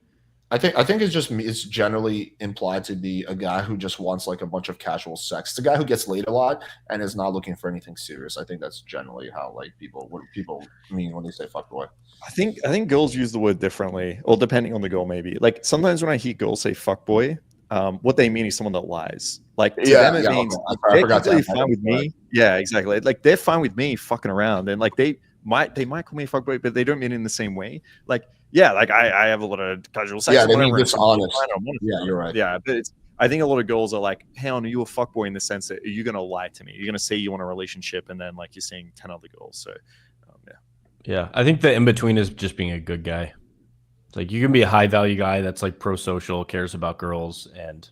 I think it's generally implied to be a guy who just wants like a bunch of casual sex. It's a guy who gets laid a lot and is not looking for anything serious. I think that's generally how like what people mean when they say fuckboy. I think girls use the word differently, or depending on the girl, maybe. Like sometimes when I hear girls say fuckboy, what they mean is someone that lies. Like to them, it means okay. I they're forgot to completely add that fine with into me. Yeah, exactly. Like they're fine with me fucking around, and like they might call me a fuckboy, but they don't mean it in the same way. Like yeah, like I have a lot of casual sex. Yeah, or they mean whatever, and people dishonest. find I'm honest Yeah, about you're it. right. Yeah, but I think a lot of girls are like, "Hey, are you a fuckboy?" In the sense that are you gonna lie to me? You're gonna say you want a relationship, and then like you're seeing 10 other girls. So yeah. Yeah, I think the in between is just being a good guy. Like you can be a high value guy that's like pro social, cares about girls, and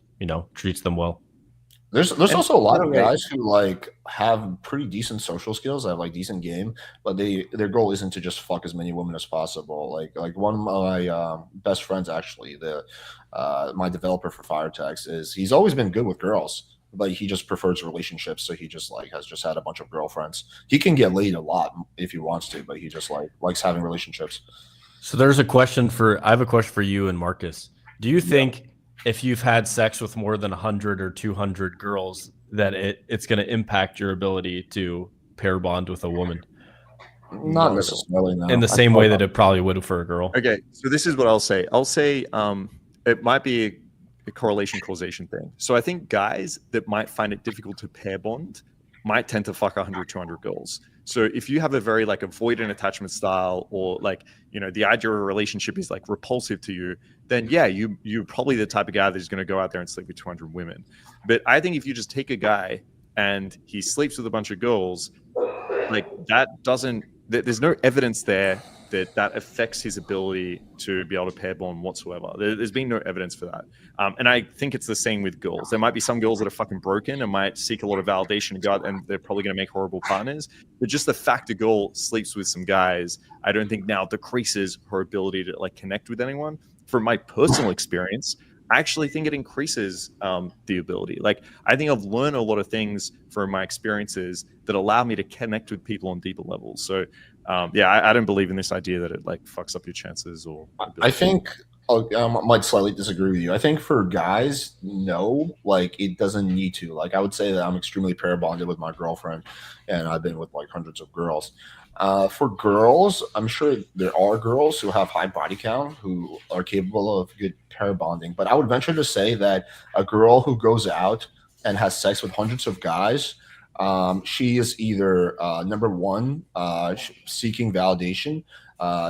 treats them well. There's And also a lot by the of way, guys who like have pretty decent social skills, have like decent game, but their goal isn't to just fuck as many women as possible. Like one of my best friends actually, the my developer for Firetext is he's always been good with girls, but he just prefers relationships. So he just like has just had a bunch of girlfriends. He can get laid a lot if he wants to, but he just like likes having relationships. So I have a question for you and Marcus. Do you think if you've had sex with more than 100 or 200 girls that it's going to impact your ability to pair bond with a woman Not necessarily. No. in the same way that it probably would for a girl? okay, so this is what I'll say. It might be a correlation causation thing. So I think guys that might find it difficult to pair bond might tend to fuck 100, 200 girls. So if you have a very like avoidant attachment style, or like, the idea of a relationship is like repulsive to you, then yeah, you're probably the type of guy that's going to go out there and sleep with 200 women. But I think if you just take a guy and he sleeps with a bunch of girls, like there's no evidence there that affects his ability to be able to pair bond whatsoever. There's been no evidence for that. And I think it's the same with girls. There might be some girls that are fucking broken and might seek a lot of validation and go out, and they're probably going to make horrible partners. But just the fact a girl sleeps with some guys, I don't think now decreases her ability to like connect with anyone. From my personal experience, I actually think it increases the ability. Like I think I've learned a lot of things from my experiences that allow me to connect with people on deeper levels. So I don't believe in this idea that it like fucks up your chances or ability. I think I might slightly disagree with you. I think for guys, no, like it doesn't need to. Like I would say that I'm extremely pair bonded with my girlfriend, and I've been with like hundreds of girls. For girls, I'm sure there are girls who have high body count who are capable of good pair bonding. But I would venture to say that a girl who goes out and has sex with hundreds of guys, she is either number one, seeking validation,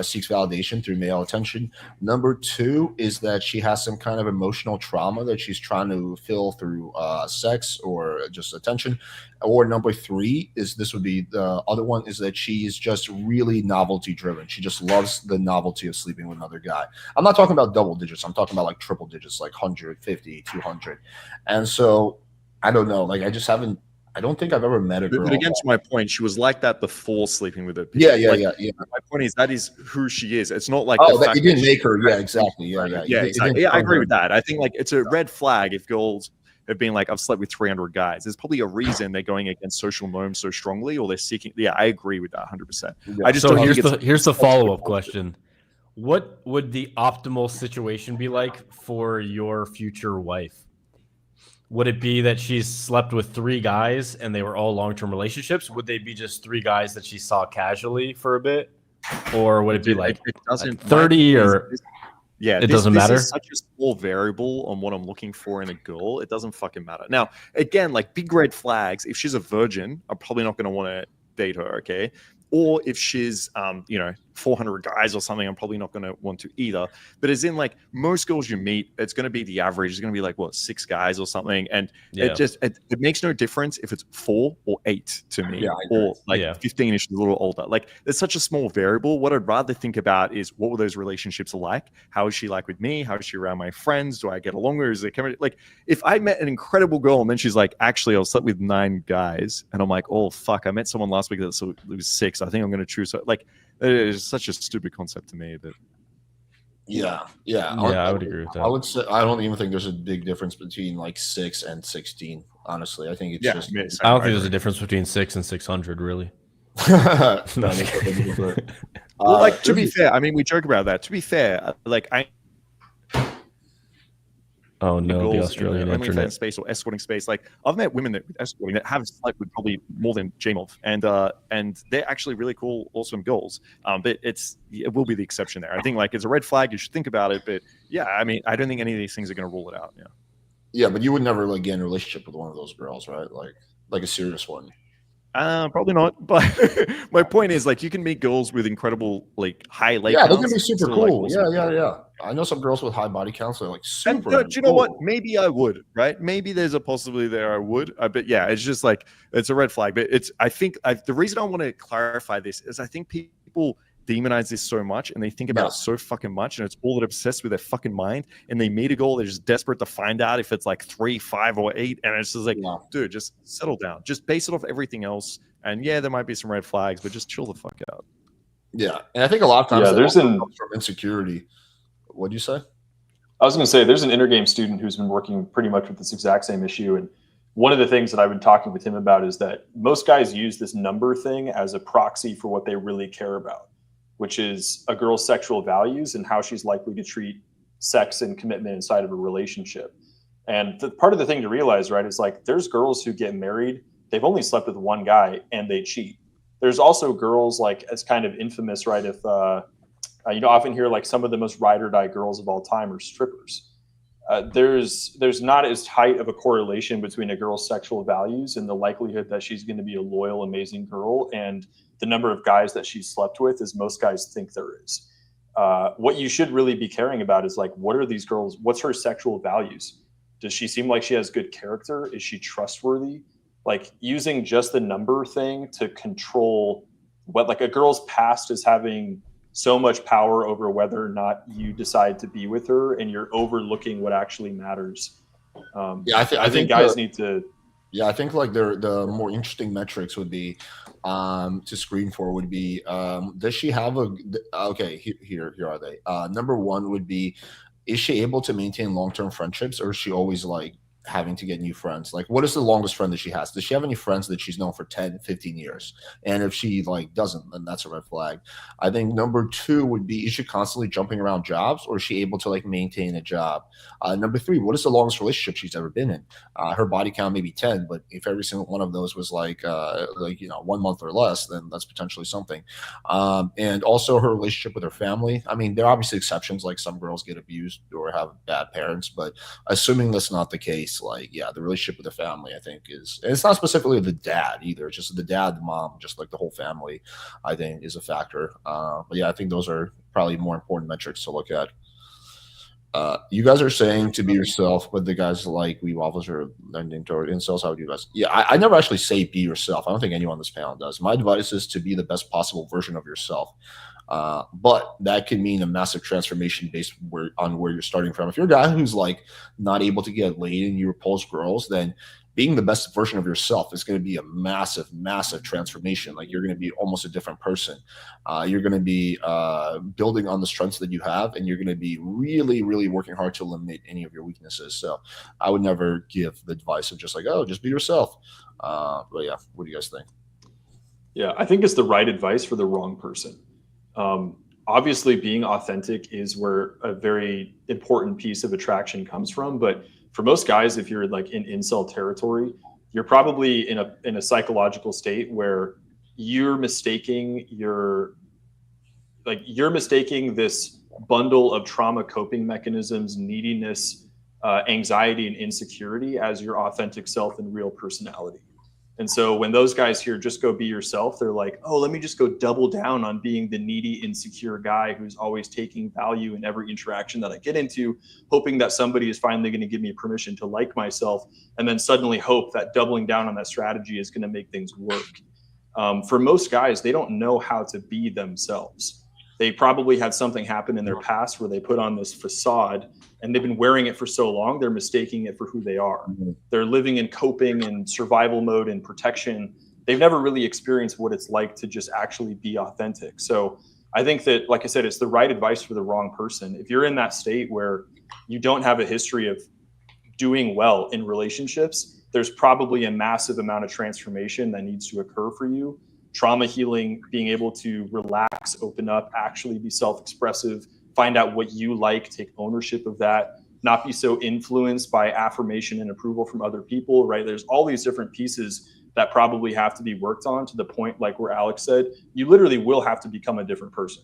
seeks validation through male attention. Number two is that she has some kind of emotional trauma that she's trying to fill through sex or just attention. Or number three is this would be the other one is that she's just really novelty driven. She just loves the novelty of sleeping with another guy. I'm not talking about double digits. I'm talking about like triple digits, like 150, 200. And so I don't know. Like I don't think I've ever met a girl. But again, to my point, she was like that before sleeping with her. Yeah. My point is that is who she is. It's not like that you didn't make her. Yeah, exactly. Yeah. Exactly. I agree with that. I think like it's a red flag if girls have been like, I've slept with 300 guys. There's probably a reason they're going against social norms so strongly, or they're seeking. Yeah, I agree with that 100%. Yeah. I just So don't here's the follow up question: what would the optimal situation be like for your future wife? Would it be that she's slept with 3 guys and they were all long-term relationships? Would they be just 3 guys that she saw casually for a bit? Or would it be like it doesn't 30 or it doesn't matter? This is such a small variable on what I'm looking for in a girl. It doesn't fucking matter. Now, again, like big red flags, if she's a virgin, I'm probably not going to want to date her, okay? Or if she's 400 guys or something, I'm probably not going to want to either. But as in like most girls you meet, it's going to be the average. It's going to be like 6 guys or something, and it makes no difference if it's 4 or 8 to me, or like 15 is a little older. Like it's such a small variable. What I'd rather think about is what were those relationships like? How is she like with me? How is she around my friends? Do I get along with her? Is there chemistry? Like if I met an incredible girl and then she's like, actually, I slept with 9 guys, and I'm like, oh fuck, I met someone last week that was 6. I think I'm going to choose her. Like it's such a stupid concept to me that. Yeah, I would agree with that. I would say I don't even think there's a big difference between like 6 and 16. Honestly, I think it's just. I don't think there's a difference between 6 and 600, really. Well, Well, like to be fair, I mean, we joke about that. To be fair, like Oh the no, the girls in the Australian OnlyFans internet. space or escorting space. Like I've met women that escorting that have slept with probably more than Gmov, and they're actually really cool, awesome girls. But it will be the exception there. I think like it's a red flag. You should think about it. But yeah, I mean, I don't think any of these things are going to rule it out. Yeah. Yeah, but you would never like get in a relationship with one of those girls, right? Like a serious one. Probably not. But my point is, like, you can meet girls with incredible, like, high leg Yeah, they counts. can be super still, like, cool. awesome. Yeah. I know some girls with high body counts that are like And super. do you know what? Maybe I would, right? Maybe there's a possibility there I would. But yeah, it's just like it's a red flag. But I think the reason I want to clarify this is I think people demonize this so much and they think about it so fucking much, and it's all that obsessed with their fucking mind. And they meet a goal, they're just desperate to find out if it's like 3, 5, or 8, and it's just like, dude, just settle down. Just base it off everything else. And yeah, there might be some red flags, but just chill the fuck out. Yeah, and I think a lot of times there's comes from insecurity. What'd you say? I was going to say there's an intergame student who's been working pretty much with this exact same issue, and one of the things that I've been talking with him about is that most guys use this number thing as a proxy for what they really care about, which is a girl's sexual values and how she's likely to treat sex and commitment inside of a relationship. And part of the thing to realize, right, is like there's girls who get married, they've only slept with one guy and they cheat. There's also girls, like, it's kind of infamous, right? If you often hear like some of the most ride or die girls of all time are strippers. There's not as tight of a correlation between a girl's sexual values and the likelihood that she's going to be a loyal, amazing girl and the number of guys that she's slept with as most guys think there is. What you should really be caring about is like, what are these girls? What's her sexual values? Does she seem like she has good character? Is she trustworthy? Like using just the number thing to control what, like, a girl's past is having so much power over whether or not you decide to be with her, and you're overlooking what actually matters. I think guys need to. Yeah, I think like the more interesting metrics would be to screen for would be does she have here are they. Number one would be, is she able to maintain long-term friendships, or is she always like having to get new friends? Like, what is the longest friend that she has? Does she have any friends that she's known for 10, 15 years? And if she like doesn't, then that's a red flag. I think number two would be, is she constantly jumping around jobs, or is she able to like maintain a job? Number three, what is the longest relationship she's ever been in? Her body count may be 10, but if every single one of those was like 1 month or less, then that's potentially something. And also her relationship with her family. I mean, there are obviously exceptions, like some girls get abused or have bad parents, but assuming that's not the case, like, yeah, the relationship with the family, I think, is, and it's not specifically the dad either. It's just the dad, the mom, just like the whole family, I think, is a factor. But yeah, I think those are probably more important metrics to look at. You guys are saying to be yourself, but the guys like we waffles are lending toward incels. How would you guys? Yeah, I never actually say be yourself. I don't think anyone on this panel does. My advice is to be the best possible version of yourself. But that can mean a massive transformation based on where you're starting from. If you're a guy who's like not able to get laid and you repulse girls, then being the best version of yourself is going to be a massive, massive transformation. Like, you're going to be almost a different person. You're going to be building on the strengths that you have, and you're going to be really, really working hard to eliminate any of your weaknesses. So I would never give the advice of just like, oh, just be yourself. But yeah, what do you guys think? Yeah, I think it's the right advice for the wrong person. Obviously, being authentic is where a very important piece of attraction comes from. But for most guys, if you're like in incel territory, you're probably in a psychological state where you're mistaking this bundle of trauma coping mechanisms, neediness, anxiety, and insecurity as your authentic self and real personality. And so when those guys hear just go be yourself, they're like, oh, let me just go double down on being the needy, insecure guy who's always taking value in every interaction that I get into, hoping that somebody is finally going to give me permission to like myself, and then suddenly hope that doubling down on that strategy is going to make things work. For most guys, they don't know how to be themselves. They probably had something happen in their past where they put on this facade, and they've been wearing it for so long, they're mistaking it for who they are. They're living in coping and survival mode and protection. They've never really experienced what it's like to just actually be authentic. So I think that, like I said, it's the right advice for the wrong person. If you're in that state where you don't have a history of doing well in relationships, there's probably a massive amount of transformation that needs to occur for you. Trauma healing, being able to relax, open up, actually be self-expressive, find out what you like, take ownership of that, not be so influenced by affirmation and approval from other people, right? There's all these different pieces that probably have to be worked on, to the point, like where Alex said, you literally will have to become a different person.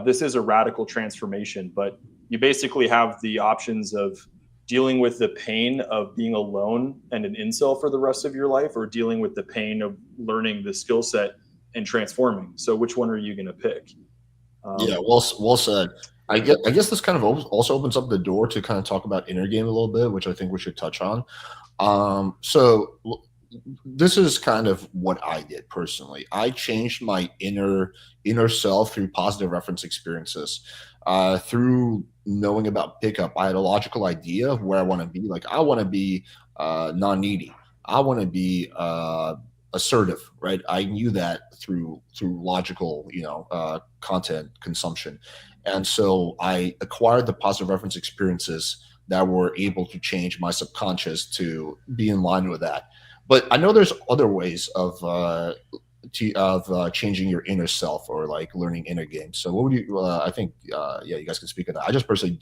This is a radical transformation, but you basically have the options of dealing with the pain of being alone and an incel for the rest of your life, or dealing with the pain of learning the skill set and transforming. So which one are you going to pick? Yeah, well said. I guess this kind of also opens up the door to kind of talk about inner game a little bit, which I think we should touch on. So this is kind of what I did personally. I changed my inner self through positive reference experiences. Through knowing about pickup, I had a logical idea of where I want to be. Like, I want to be non-needy. I want to be assertive, right? I knew that through logical, content consumption. And so I acquired the positive reference experiences that were able to change my subconscious to be in line with that. But I know there's other ways of changing your inner self, or like learning inner games. So what would you? I think you guys can speak on that. I just personally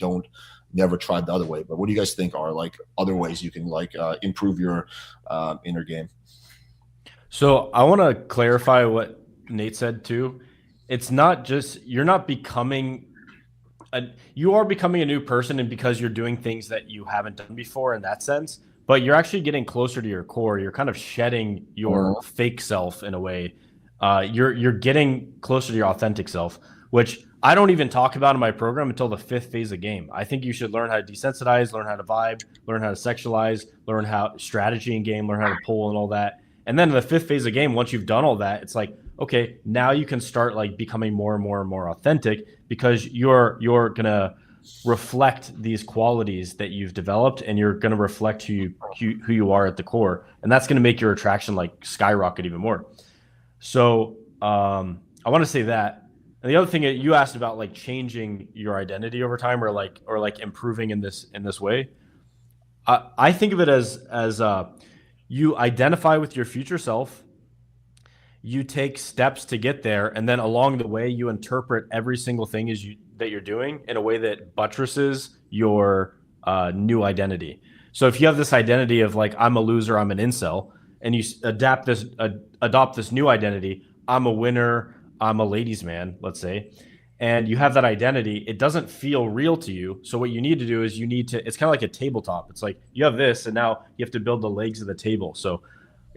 never tried the other way. But what do you guys think are like other ways you can like improve your inner game? So I want to clarify what Nate said too. It's not just, you're not becoming you are becoming a new person, and because you're doing things that you haven't done before in that sense, but you're actually getting closer to your core. You're kind of shedding your fake self in a way. You're getting closer to your authentic self, which I don't even talk about in my program until the 5th phase of game. I think you should learn how to desensitize, learn how to vibe, learn how to sexualize, learn how strategy in game, learn how to pull and all that. And then in the 5th phase of game, once you've done all that, it's like, okay, now you can start like becoming more and more and more authentic, because you're gonna reflect these qualities that you've developed, and you're gonna reflect who you are at the core, and that's gonna make your attraction like skyrocket even more. So I want to say that. And the other thing that you asked about, like changing your identity over time, or like improving in this way, I think of it as you identify with your future self, you take steps to get there, and then along the way you interpret every single thing that you're doing in a way that buttresses your new identity. So if you have this identity of like, I'm a loser, I'm an incel, and you adopt this new identity, I'm a winner, I'm a ladies' man, let's say, and you have that identity, it doesn't feel real to you. So what you need to do is it's kind of like a tabletop. It's like you have this, and now you have to build the legs of the table. So,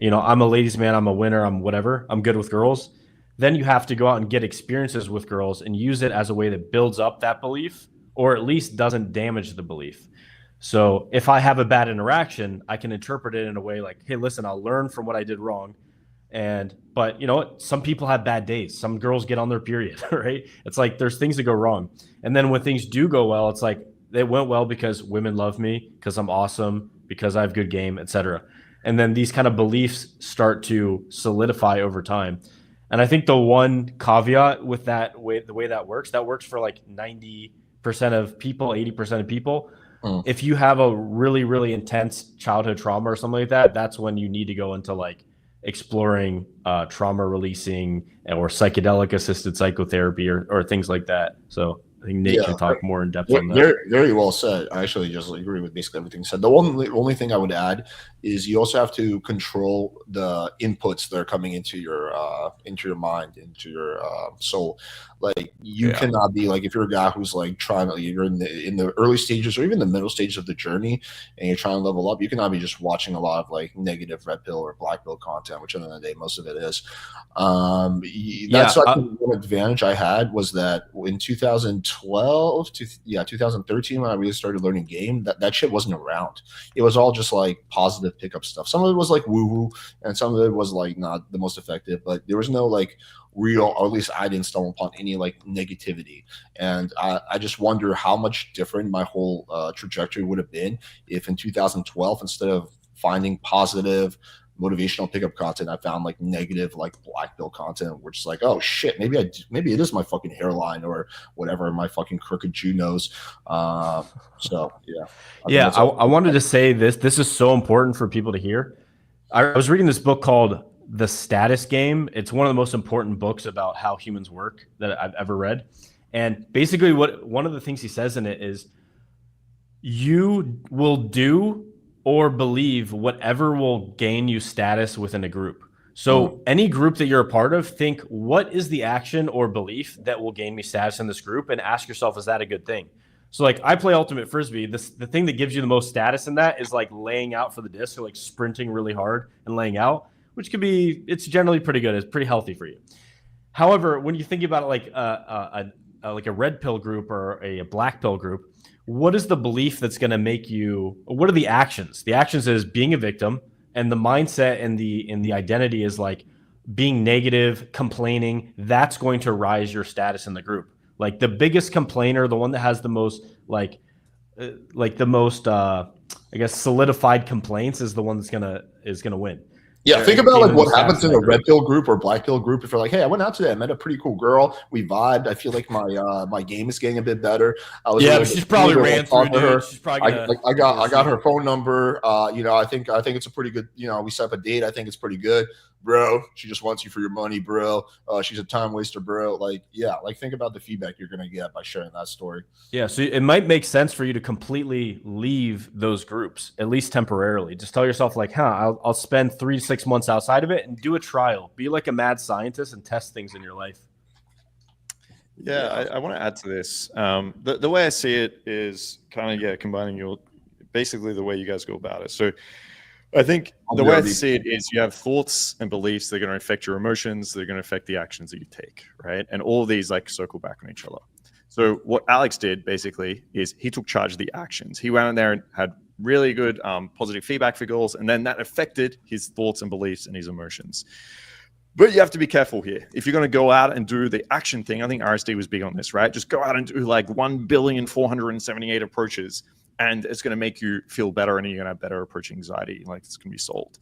I'm a ladies' man, I'm a winner, I'm whatever, I'm good with girls. Then you have to go out and get experiences with girls and use it as a way that builds up that belief, or at least doesn't damage the belief. So if I have a bad interaction, I can interpret it in a way like, hey, listen, I'll learn from what I did wrong. But you know what? Some people have bad days. Some girls get on their period, right? It's like there's things that go wrong. And then when things do go well, it's like they went well because women love me, because I'm awesome, because I have good game, etc. And then these kind of beliefs start to solidify over time. And I think the one caveat with the way that works for like 90% of people, 80% of people. If you have a really, really intense childhood trauma or something like that, that's when you need to go into like exploring trauma releasing or psychedelic assisted psychotherapy or things like that. So I think Nate can talk more in depth on that. Very, very well said. I actually just agree with basically everything said. The only thing I would add is you also have to control the inputs that are coming into your mind, into your soul. Like you cannot be like, if you're a guy who's like you're in the early stages or even the middle stages of the journey, and you're trying to level up, you cannot be just watching a lot of like negative red pill or black pill content, which at the end of the day most of it is. That's one advantage I had was that in 2013 when I really started learning game, that shit wasn't around. It was all just like positive pickup stuff. Some of it was like woo woo, and some of it was like not the most effective, but there was no like real, or at least I didn't stumble upon any like negativity. And I just wonder how much different my whole trajectory would have been if in 2012, instead of finding positive motivational pickup content, I found like negative like black pill content, which is like, oh shit, maybe it is my fucking hairline or whatever, my fucking crooked Jew nose. So yeah. I wanted to say this is so important for people to hear. I was reading this book called The Status Game. It's one of the most important books about how humans work that I've ever read. And basically one of the things he says in it is you will do or believe whatever will gain you status within a group. So any group that you're a part of, think, what is the action or belief that will gain me status in this group, and ask yourself, is that a good thing? So like I play Ultimate Frisbee. The thing that gives you the most status in that is like laying out for the disc, or like sprinting really hard and laying out, which could be, it's generally pretty good. It's pretty healthy for you. However, when you think about it like a red pill group or a black pill group, what is the belief that's going to make you, what are the actions? The actions is being a victim, and the mindset and the identity is like being negative, complaining. That's going to rise your status in the group. Like the biggest complainer, the one that has the most like the most I guess solidified complaints is the one that's gonna win. Yeah, think about like what happens in a red group. pill group or black pill group. If you're like, hey, I went out today, I met a pretty cool girl, we vibed. I feel like my game is getting a bit better. I was Yeah, but she's probably ran through, dude. her. She's probably I got her phone number. I think it's a pretty good. We set up a date. I think it's pretty good, bro. She just wants you for your money, bro. She's a time waster, bro. Like, yeah, like think about the feedback you're gonna get by sharing that story. Yeah, so it might make sense for you to completely leave those groups, at least temporarily. Just tell yourself, like, I'll spend 3 to 6 months outside of it and do a trial. Be like a mad scientist and test things in your life. Yeah, I want to add to this. The way I see it is kind of, combining basically the way you guys go about it. So I think the way I see it is you have thoughts and beliefs that are going to affect your emotions, they're going to affect the actions that you take, right? And all of these like circle back on each other. So what Alex did basically is he took charge of the actions. He went in there and had really good positive feedback for girls, and then that affected his thoughts and beliefs and his emotions. But you have to be careful here. If you're going to go out and do the action thing, I think RSD was big on this, right? Just go out and do like 1,478 approaches, and it's going to make you feel better, and you're going to have better approach anxiety. Like it's going to be solved.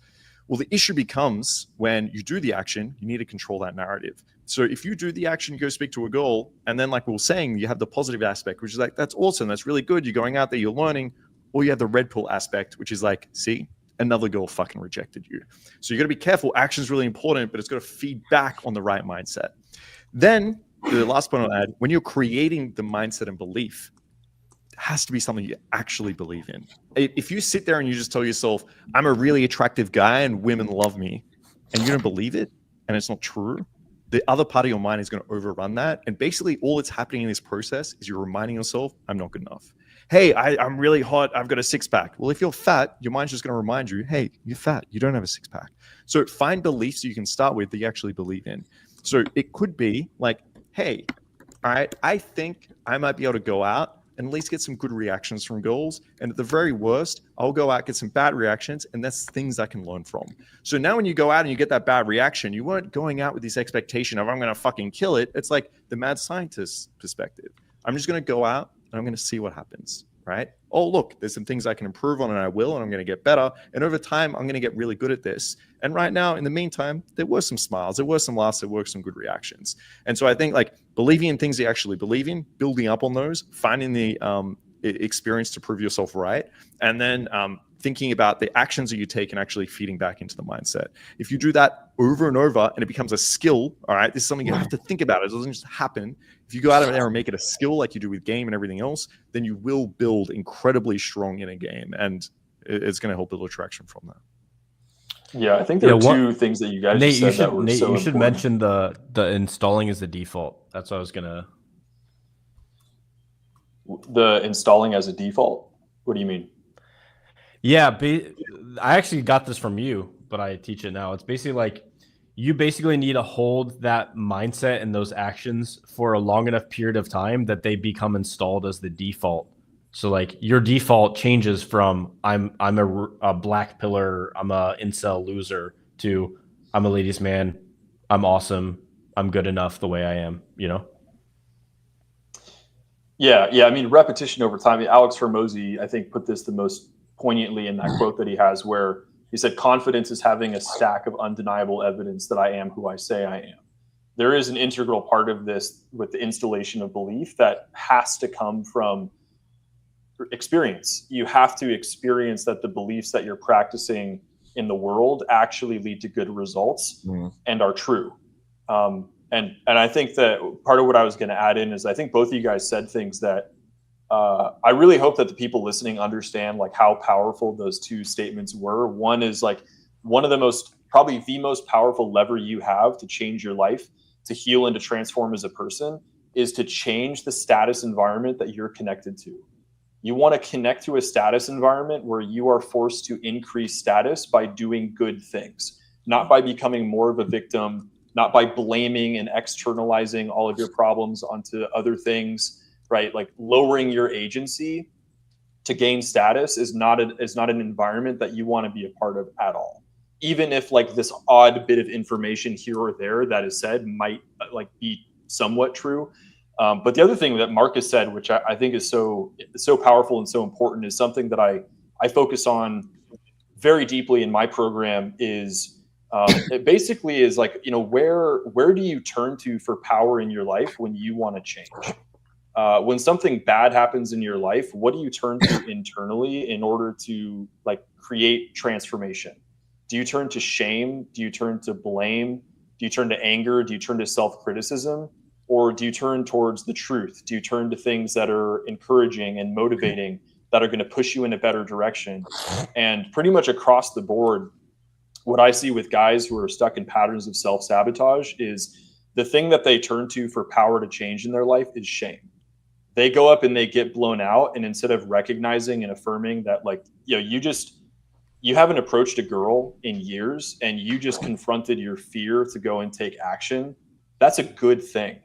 Well, the issue becomes when you do the action, you need to control that narrative. So if you do the action, you go speak to a girl, and then like we were saying, you have the positive aspect, which is like, that's awesome. That's really good. You're going out there, you're learning. Or you have the red pill aspect, which is like, see, another girl fucking rejected you. So you got to be careful. Action is really important, but it's got to feed back on the right mindset. Then the last point I'll add, when you're creating the mindset and belief, it has to be something you actually believe in. If you sit there and you just tell yourself, I'm a really attractive guy and women love me, and you don't believe it, and it's not true, the other part of your mind is going to overrun that. And basically all that's happening in this process is you're reminding yourself, I'm not good enough. Hey, I'm really hot. I've got a six-pack. Well, if you're fat, your mind's just going to remind you, hey, you're fat. You don't have a six-pack. So find beliefs you can start with that you actually believe in. So it could be like, hey, all right, I think I might be able to go out and at least get some good reactions from girls. And at the very worst, I'll go out, get some bad reactions, and that's things I can learn from. So now when you go out and you get that bad reaction, you weren't going out with this expectation of I'm going to fucking kill it. It's like the mad scientist perspective. I'm just going to go out and I'm going to see what happens, right? Oh, look, there's some things I can improve on, and I will, and I'm going to get better. And over time, I'm going to get really good at this. And right now, in the meantime, there were some smiles, there were some laughs, there were some good reactions. And so I think like believing in things you actually believe in, building up on those, finding the experience to prove yourself right, and then thinking about the actions that you take and actually feeding back into the mindset. If you do that over and over and it becomes a skill, all right, this is something you have to think about. It doesn't just happen. If you go out there and make it a skill like you do with game and everything else, then you will build incredibly strong in a game, and it's going to help build attraction from that. Yeah, I think there are two things that you guys Nate, just said that were so you should important. mention the installing as the default. That's what I was gonna. The installing as a default? What do you mean? Yeah, I actually got this from you, but I teach it now. It's basically like you basically need to hold that mindset and those actions for a long enough period of time that they become installed as the default. So like your default changes from I'm a black pillar, I'm a incel loser, to I'm a ladies' man, I'm awesome, I'm good enough the way I am, you know? Yeah. I mean, repetition over time. Alex Hormozy, I think, put this the most poignantly in that quote that he has, where he said, confidence is having a stack of undeniable evidence that I am who I say I am. There is an integral part of this with the installation of belief that has to come from experience. You have to experience that the beliefs that you're practicing in the world actually lead to good results and are true. And I think that part of what I was going to add in is I think both of you guys said things that I really hope that the people listening understand like how powerful those two statements were. One is like one of the most, probably the most powerful lever you have to change your life, to heal and to transform as a person, is to change the status environment that you're connected to. You want to connect to a status environment where you are forced to increase status by doing good things, not by becoming more of a victim, not by blaming and externalizing all of your problems onto other things, right? Like lowering your agency to gain status is not an environment that you want to be a part of at all. Even if like this odd bit of information here or there that is said might like be somewhat true. But the other thing that Marcus said, which I think is so powerful and so important, is something that I focus on very deeply in my program. Is it basically is like, you know, where do you turn to for power in your life when you want to change? When something bad happens in your life, what do you turn to internally in order to like create transformation? Do you turn to shame? Do you turn to blame? Do you turn to anger? Do you turn to self-criticism? Or do you turn towards the truth? Do you turn to things that are encouraging and motivating, that are going to push you in a better direction? And pretty much across the board, what I see with guys who are stuck in patterns of self-sabotage is the thing that they turn to for power to change in their life is shame. They go up and they get blown out, and instead of recognizing and affirming that, like, you know, you haven't approached a girl in years and you just confronted your fear to go and take action, that's a good thing.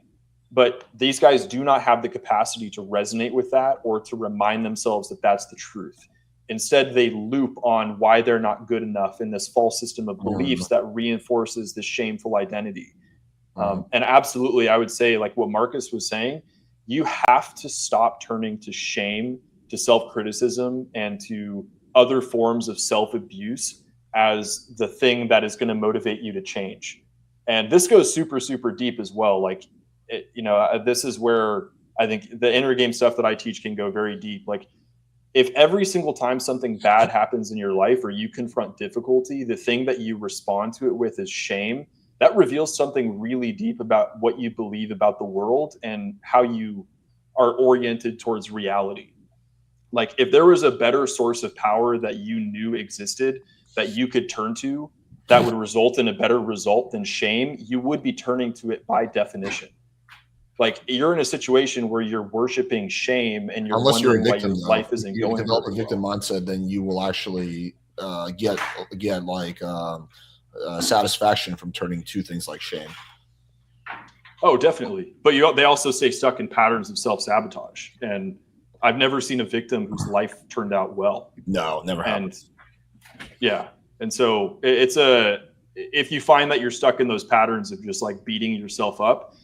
But these guys do not have the capacity to resonate with that or to remind themselves that that's the truth. Instead, they loop on why they're not good enough in this false system of beliefs that reinforces this shameful identity. And absolutely, I would say, like what Marcus was saying, you have to stop turning to shame, to self-criticism, and to other forms of self-abuse as the thing that is going to motivate you to change. And this goes super, super deep as well. Like, this is where I think the inner game stuff that I teach can go very deep. Like, if every single time something bad happens in your life or you confront difficulty, the thing that you respond to it with is shame, that reveals something really deep about what you believe about the world and how you are oriented towards reality. Like, if there was a better source of power that you knew existed that you could turn to that would result in a better result than shame, you would be turning to it by definition. Like, you're in a situation where you're worshiping shame and you're Unless you're a wondering victim, why your life isn't if you going develop a very victim well. mindset, then you will actually get like satisfaction from turning to things like shame. Oh, definitely. But they also stay stuck in patterns of self-sabotage. And I've never seen a victim whose life turned out well. No, never happened. Yeah. And so if you find that you're stuck in those patterns of just like beating yourself up,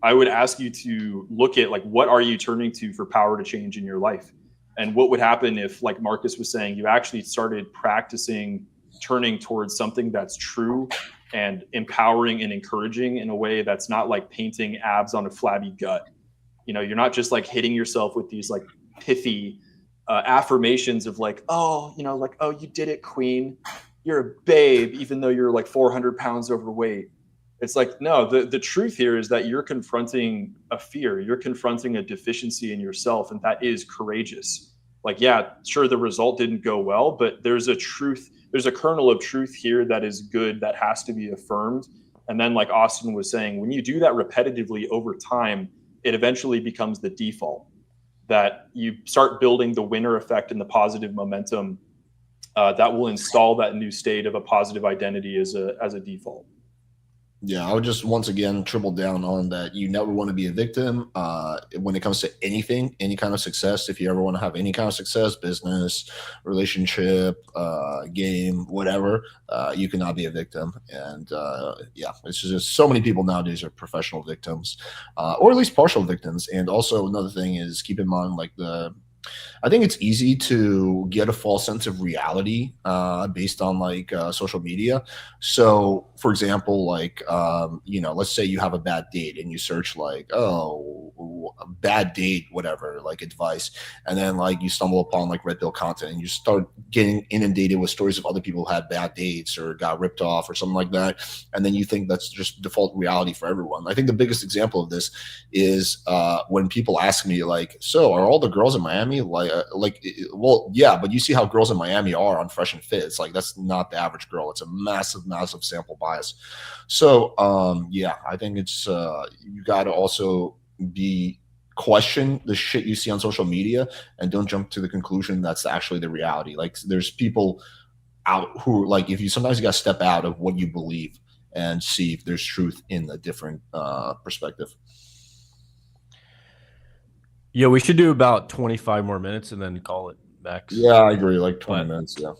I would ask you to look at, like, what are you turning to for power to change in your life? And what would happen if, like Marcus was saying, you actually started practicing turning towards something that's true and empowering and encouraging in a way that's not like painting abs on a flabby gut. You know, you're not just like hitting yourself with these like pithy affirmations of like, oh, you know, like, oh, you did it, queen. You're a babe, even though you're like 400 pounds overweight. It's like, no, the truth here is that you're confronting a fear. You're confronting a deficiency in yourself. And that is courageous. Like, yeah, sure, the result didn't go well, but there's a truth. There's a kernel of truth here that is good, that has to be affirmed. And then, like Austin was saying, when you do that repetitively over time, it eventually becomes the default, that you start building the winner effect and the positive momentum that will install that new state of a positive identity as a default. Yeah, I would just once again triple down on that. You never want to be a victim when it comes to anything, any kind of success. If you ever want to have any kind of success, business, relationship, game, whatever, you cannot be a victim. And yeah, it's just so many people nowadays are professional victims, or at least partial victims. And also another thing is, keep in mind, like, I think it's easy to get a false sense of reality based on like social media. So, for example, like let's say you have a bad date and you search like, oh, a bad date, whatever, like advice, and then like you stumble upon like red pill content and you start getting inundated with stories of other people who had bad dates or got ripped off or something like that, and then you think that's just default reality for everyone. I think the biggest example of this is when people ask me like, so are all the girls in Miami well, yeah, but you see how girls in Miami are on Fresh and Fit. It's like that's not the average girl. It's a massive sample bias. So yeah, I think it's you got to also be question the shit you see on social media and don't jump to the conclusion that's actually the reality. Like there's people out who like if you sometimes you got to step out of what you believe and see if there's truth in a different perspective. Yeah, we should do about 25 more minutes and then call it max. Yeah, I agree. Like 20 minutes. Yeah.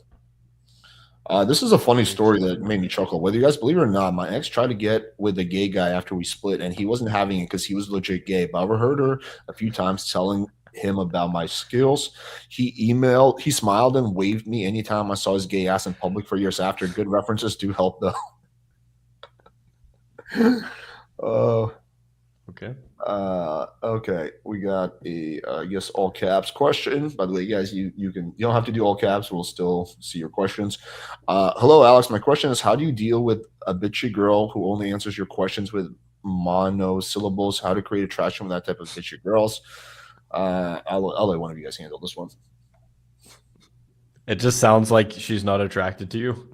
This is a funny story that made me chuckle. Whether you guys believe it or not, my ex tried to get with a gay guy after we split, and he wasn't having it because he was legit gay. But I overheard her a few times telling him about my skills. He smiled and waved me anytime I saw his gay ass in public for years after. Good references do help, though. Okay. Okay, we got a I guess all caps question. By the way, guys, you don't have to do all caps. We'll still see your questions. Hello, Alex. My question is, how do you deal with a bitchy girl who only answers your questions with monosyllables? How to create attraction with that type of bitchy girls? I'll let one of you guys handle this one. It just sounds like she's not attracted to you.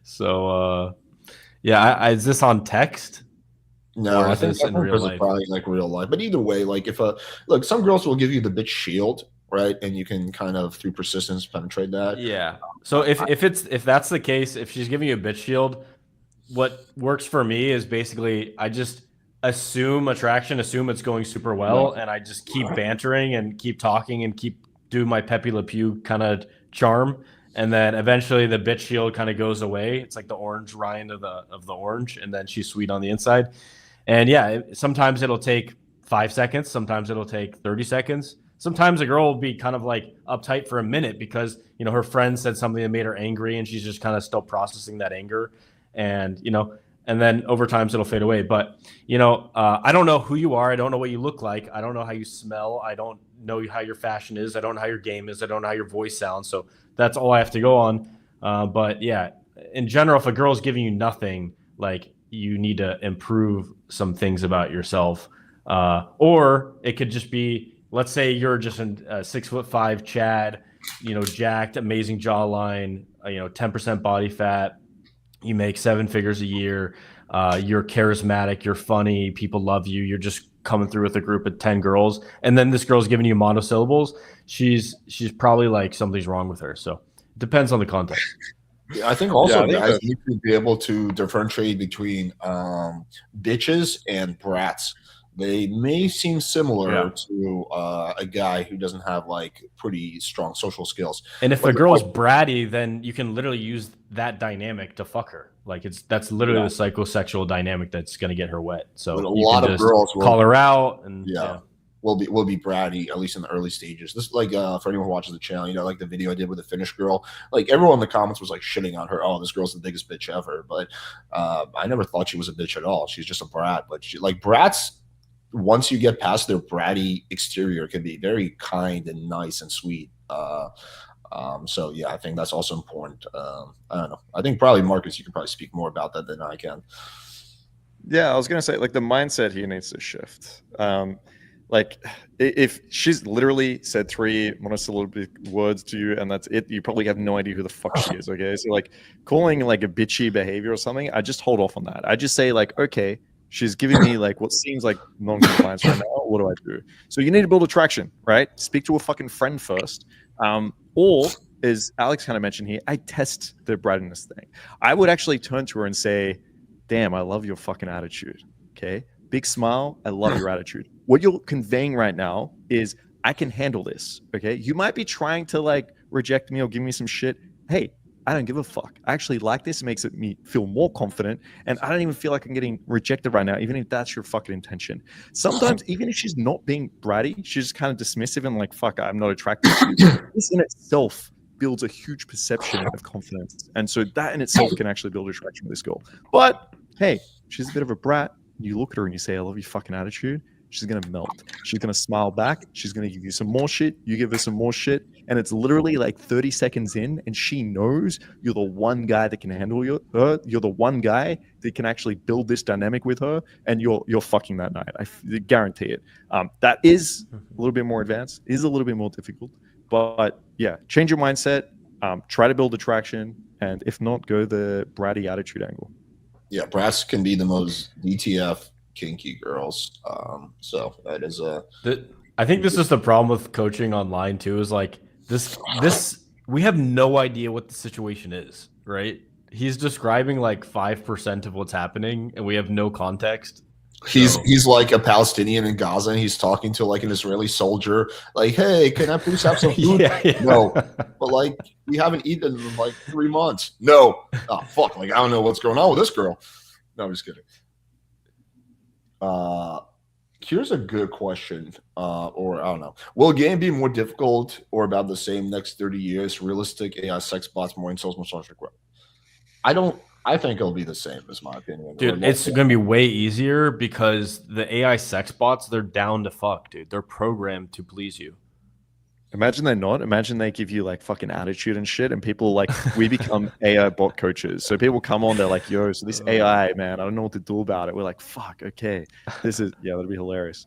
So yeah, is this on text? No, Or I is think this in real it's life? probably like real life. But either way, like if look, some girls will give you the bitch shield, right? And you can kind of through persistence penetrate that. Yeah. So if that's the case, if she's giving you a bitch shield, what works for me is basically I just assume attraction, assume it's going super well, and I just keep bantering and keep talking and keep doing my Pepe Le Pew kind of charm, and then eventually the bitch shield kind of goes away. It's like the orange rind of the orange, and then she's sweet on the inside. And yeah, sometimes it'll take 5 seconds, sometimes it'll take 30 seconds. Sometimes a girl will be kind of like uptight for a minute because, you know, her friend said something that made her angry and she's just kind of still processing that anger. And, you know, and then over time it'll fade away. But, you know, I don't know who you are. I don't know what you look like. I don't know how you smell. I don't know how your fashion is. I don't know how your game is. I don't know how your voice sounds. So that's all I have to go on. But yeah, in general, if a girl's giving you nothing, like you need to improve some things about yourself. Or it could just be, let's say you're just a 6'5" Chad, you know, jacked, amazing jawline, 10% body fat. You make 7 figures a year. You're charismatic. You're funny. People love you. You're just coming through with a group of 10 girls. And then this girl's giving you monosyllables. She's probably like something's wrong with her. So it depends on the context. Yeah, I think also Yeah, guys need to be able to differentiate between bitches and brats. They may seem similar to a guy who doesn't have like pretty strong social skills. And if a girl's bratty, then you can literally use that dynamic to fuck her. Like that's literally the psychosexual dynamic that's going to get her wet. So But a you lot can of just girls will, call her out and will be bratty, at least in the early stages. This is like for anyone who watches the channel, you know, like the video I did with the Finnish girl, like everyone in the comments was like shitting on her. Oh, this girl's the biggest bitch ever. But I never thought she was a bitch at all. She's just a brat. But she, like brats, once you get past their bratty exterior, can be very kind and nice and sweet. So yeah, I think that's also important. I don't know. I think probably Marcus, you can probably speak more about that than I can. Yeah, I was gonna say like the mindset here needs to shift. Like if she's literally said 3 monosyllabic words to you and that's it, you probably have no idea who the fuck she is. Okay, so like calling like a bitchy behavior or something, I just hold off on that. I just say like, okay, she's giving me like what seems like non-compliance right now. What do I do? So you need to build attraction, right? Speak to a fucking friend first. Or as Alex kind of mentioned here, I test the brattiness thing. I would actually turn to her and say, damn, I love your fucking attitude. Okay. Big smile. I love your attitude. What you're conveying right now is I can handle this. Okay. You might be trying to like reject me or give me some shit. Hey, I don't give a fuck. I actually like this. It makes me feel more confident. And I don't even feel like I'm getting rejected right now, even if that's your fucking intention. Sometimes, even if she's not being bratty, she's just kind of dismissive and like, fuck, I'm not attracted to you. This in itself builds a huge perception of confidence. And so that in itself can actually build attraction with this girl. But hey, she's a bit of a brat. You look at her and you say, I love your fucking attitude. she's going to melt. She's going to smile back. She's going to give you some more shit. You give her some more shit. And it's literally like 30 seconds in, and she knows you're the one guy that can handle her. You're the one guy that can actually build this dynamic with her, and you're fucking that night. I guarantee it. That is a little bit more advanced, is a little bit more difficult. But yeah, change your mindset. Try to build attraction, and if not, go the bratty attitude angle. Yeah, brats can be the most DTF kinky girls. So that is I think this is the problem with coaching online too. Is like this we have no idea what the situation is, right? He's describing like 5% of what's happening, and we have no context. He's like a Palestinian in Gaza, and he's talking to like an Israeli soldier, like, "Hey, can I please have some food?" Yeah. No, but like we haven't eaten in like 3 months. No, oh fuck, like I don't know what's going on with this girl. No, I'm just kidding. Here's a good question, or I don't know. Will game be more difficult or about the same next 30 years? Realistic AI sex bots, more insults, massage equipment. I think it'll be the same, is my opinion. Dude, it's going to be way easier because the AI sex bots, they're down to fuck, dude. They're programmed to please you. Imagine they're not. Imagine they give you like fucking attitude and shit, and people like we become AI bot coaches. So people come on, they're like, "Yo, so this AI, man, I don't know what to do about it." We're like, "Fuck, okay, this is that'd be hilarious."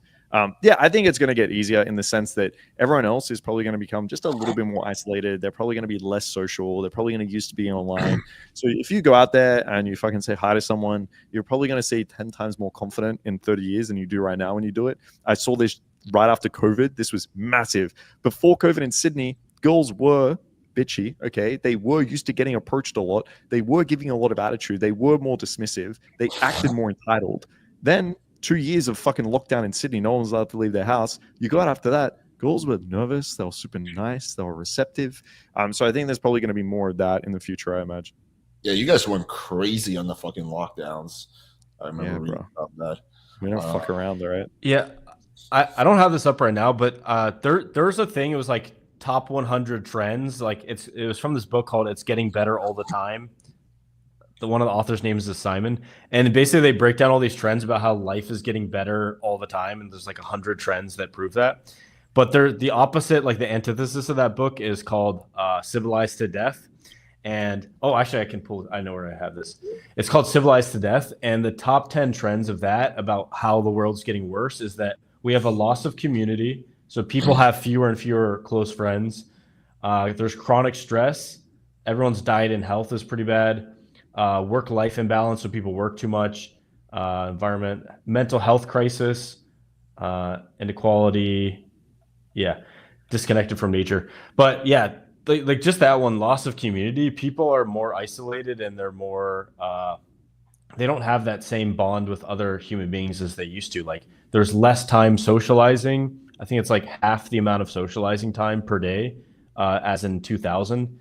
Yeah, I think it's going to get easier in the sense that everyone else is probably going to become just a little bit more isolated. They're probably going to be less social. They're probably going to used to be online. So if you go out there and you fucking say hi to someone, you're probably going to see 10 times more confident in 30 years than you do right now when you do it. I saw this right after COVID. This was massive. Before COVID in Sydney, girls were bitchy, okay? They were used to getting approached a lot. They were giving a lot of attitude. They were more dismissive. They acted more entitled. Then 2 years of fucking lockdown in Sydney, no one was allowed to leave their house. You go out after that, girls were nervous. They were super nice. They were receptive. So I think there's probably going to be more of that in the future, I imagine. Yeah, you guys went crazy on the fucking lockdowns. I remember reading about that. We don't fuck around, all right? Yeah. I don't have this up right now, but there's a thing. It was like top 100 trends. Like it was from this book called "It's Getting Better All the Time." One of the authors' names is Simon, and basically they break down all these trends about how life is getting better all the time, and there's like 100 trends that prove that. But they're the opposite, like the antithesis of that book is called "Civilized to Death." And actually, I know where I have this. It's called "Civilized to Death," and the top 10 trends of that about how the world's getting worse is that we have a loss of community. So people have fewer and fewer close friends. There's chronic stress. Everyone's diet and health is pretty bad. Work-life imbalance, so people work too much. Environment, mental health crisis, inequality. Yeah, disconnected from nature. But yeah, like just that one, loss of community. People are more isolated, and they're more. They don't have that same bond with other human beings as they used to. Like there's less time socializing. I think it's like half the amount of socializing time per day as in 2000.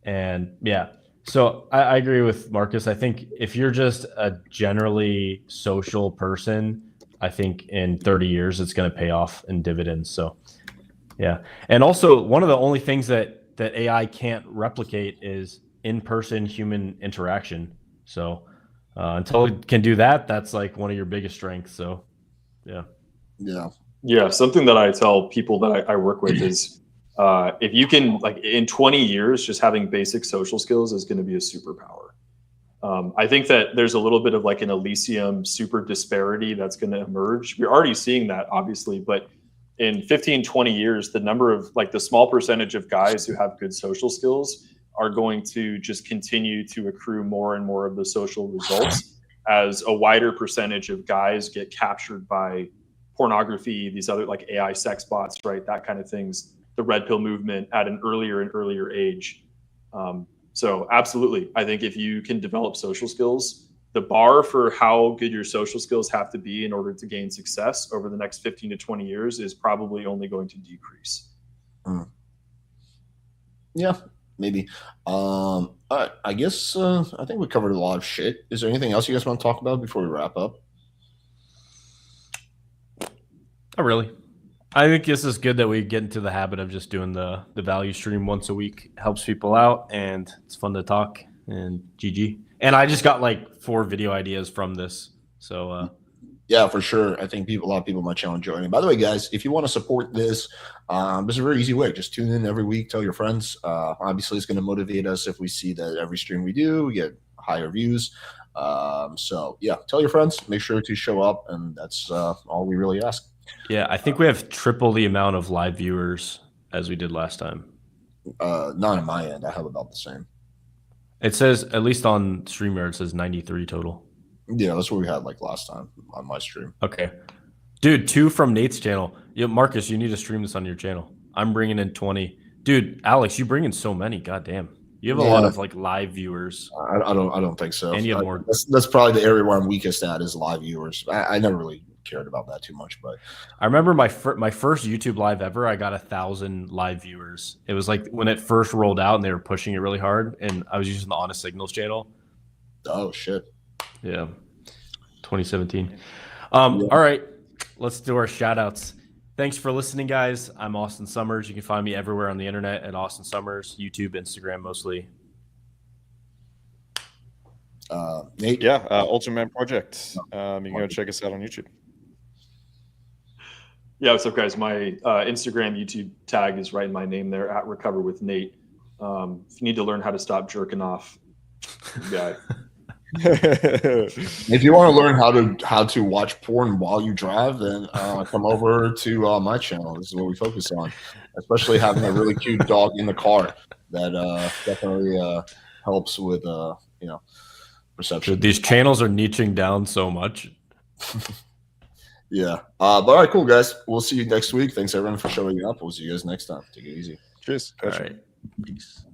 And yeah, so I agree with Marcus. I think if you're just a generally social person, I think in 30 years, it's going to pay off in dividends. So yeah. And also one of the only things that AI can't replicate is in-person human interaction. So until it can do that, that's like one of your biggest strengths. So, yeah. Yeah. Something that I tell people that I work with is if you can, like in 20 years, just having basic social skills is going to be a superpower. I think that there's a little bit of like an Elysium super disparity that's going to emerge. We're already seeing that, obviously, but in 15, 20 years, the number of like the small percentage of guys who have good social skills are going to just continue to accrue more and more of the social results as a wider percentage of guys get captured by pornography, these other like AI sex bots, right? That kind of things, the red pill movement at an earlier and earlier age. So absolutely. I think if you can develop social skills, the bar for how good your social skills have to be in order to gain success over the next 15 to 20 years is probably only going to decrease. Yeah. Maybe. All right. I guess I think we covered a lot of shit. Is there anything else you guys want to talk about before we wrap up? Not really. I think this is good that we get into the habit of just doing the value stream once a week. It helps people out, and it's fun to talk. And GG. And I just got like 4 video ideas from this. So Yeah, for sure. I think a lot of people on my channel enjoy it. By the way, guys, if you want to support this, there's a very easy way. Just tune in every week, tell your friends. Obviously, it's going to motivate us if we see that every stream we do, we get higher views. So yeah, tell your friends. Make sure to show up, and that's all we really ask. Yeah, I think we have triple the amount of live viewers as we did last time. Not on my end. I have about the same. It says, at least on StreamYard, it says 93 total. Yeah, that's what we had like last time on my stream. Okay. Dude, 2 from Nate's channel. Yeah, Marcus, you need to stream this on your channel. I'm bringing in 20. Dude, Alex, you bring in so many. God damn. You have a lot of like live viewers. I don't think so. And you have more. That's probably the area where I'm weakest at is live viewers. I never really cared about that too much, but I remember my first YouTube live ever, I got 1,000 live viewers. It was like when it first rolled out and they were pushing it really hard, and I was using the Honest Signals channel. oh shit. Yeah. 2017. All right. Let's do our shout outs. Thanks for listening, guys. I'm Austin Summers. You can find me everywhere on the internet at Austin Summers, YouTube, Instagram mostly. Nate? Yeah, Ultraman Project. You can go check us out on YouTube. Yeah, what's up, guys? My Instagram, YouTube tag is right in my name there, at Recover with Nate. If you need to learn how to stop jerking off, guy. If you want to learn how to watch porn while you drive, then come over to my channel. This is what we focus on, especially having a really cute dog in the car. That definitely helps with perception. Dude, these channels are niching down so much. Yeah. But all right, cool, guys. We'll see you next week. Thanks everyone for showing up. We'll see you guys next time. Take it easy. Cheers. All right. Peace.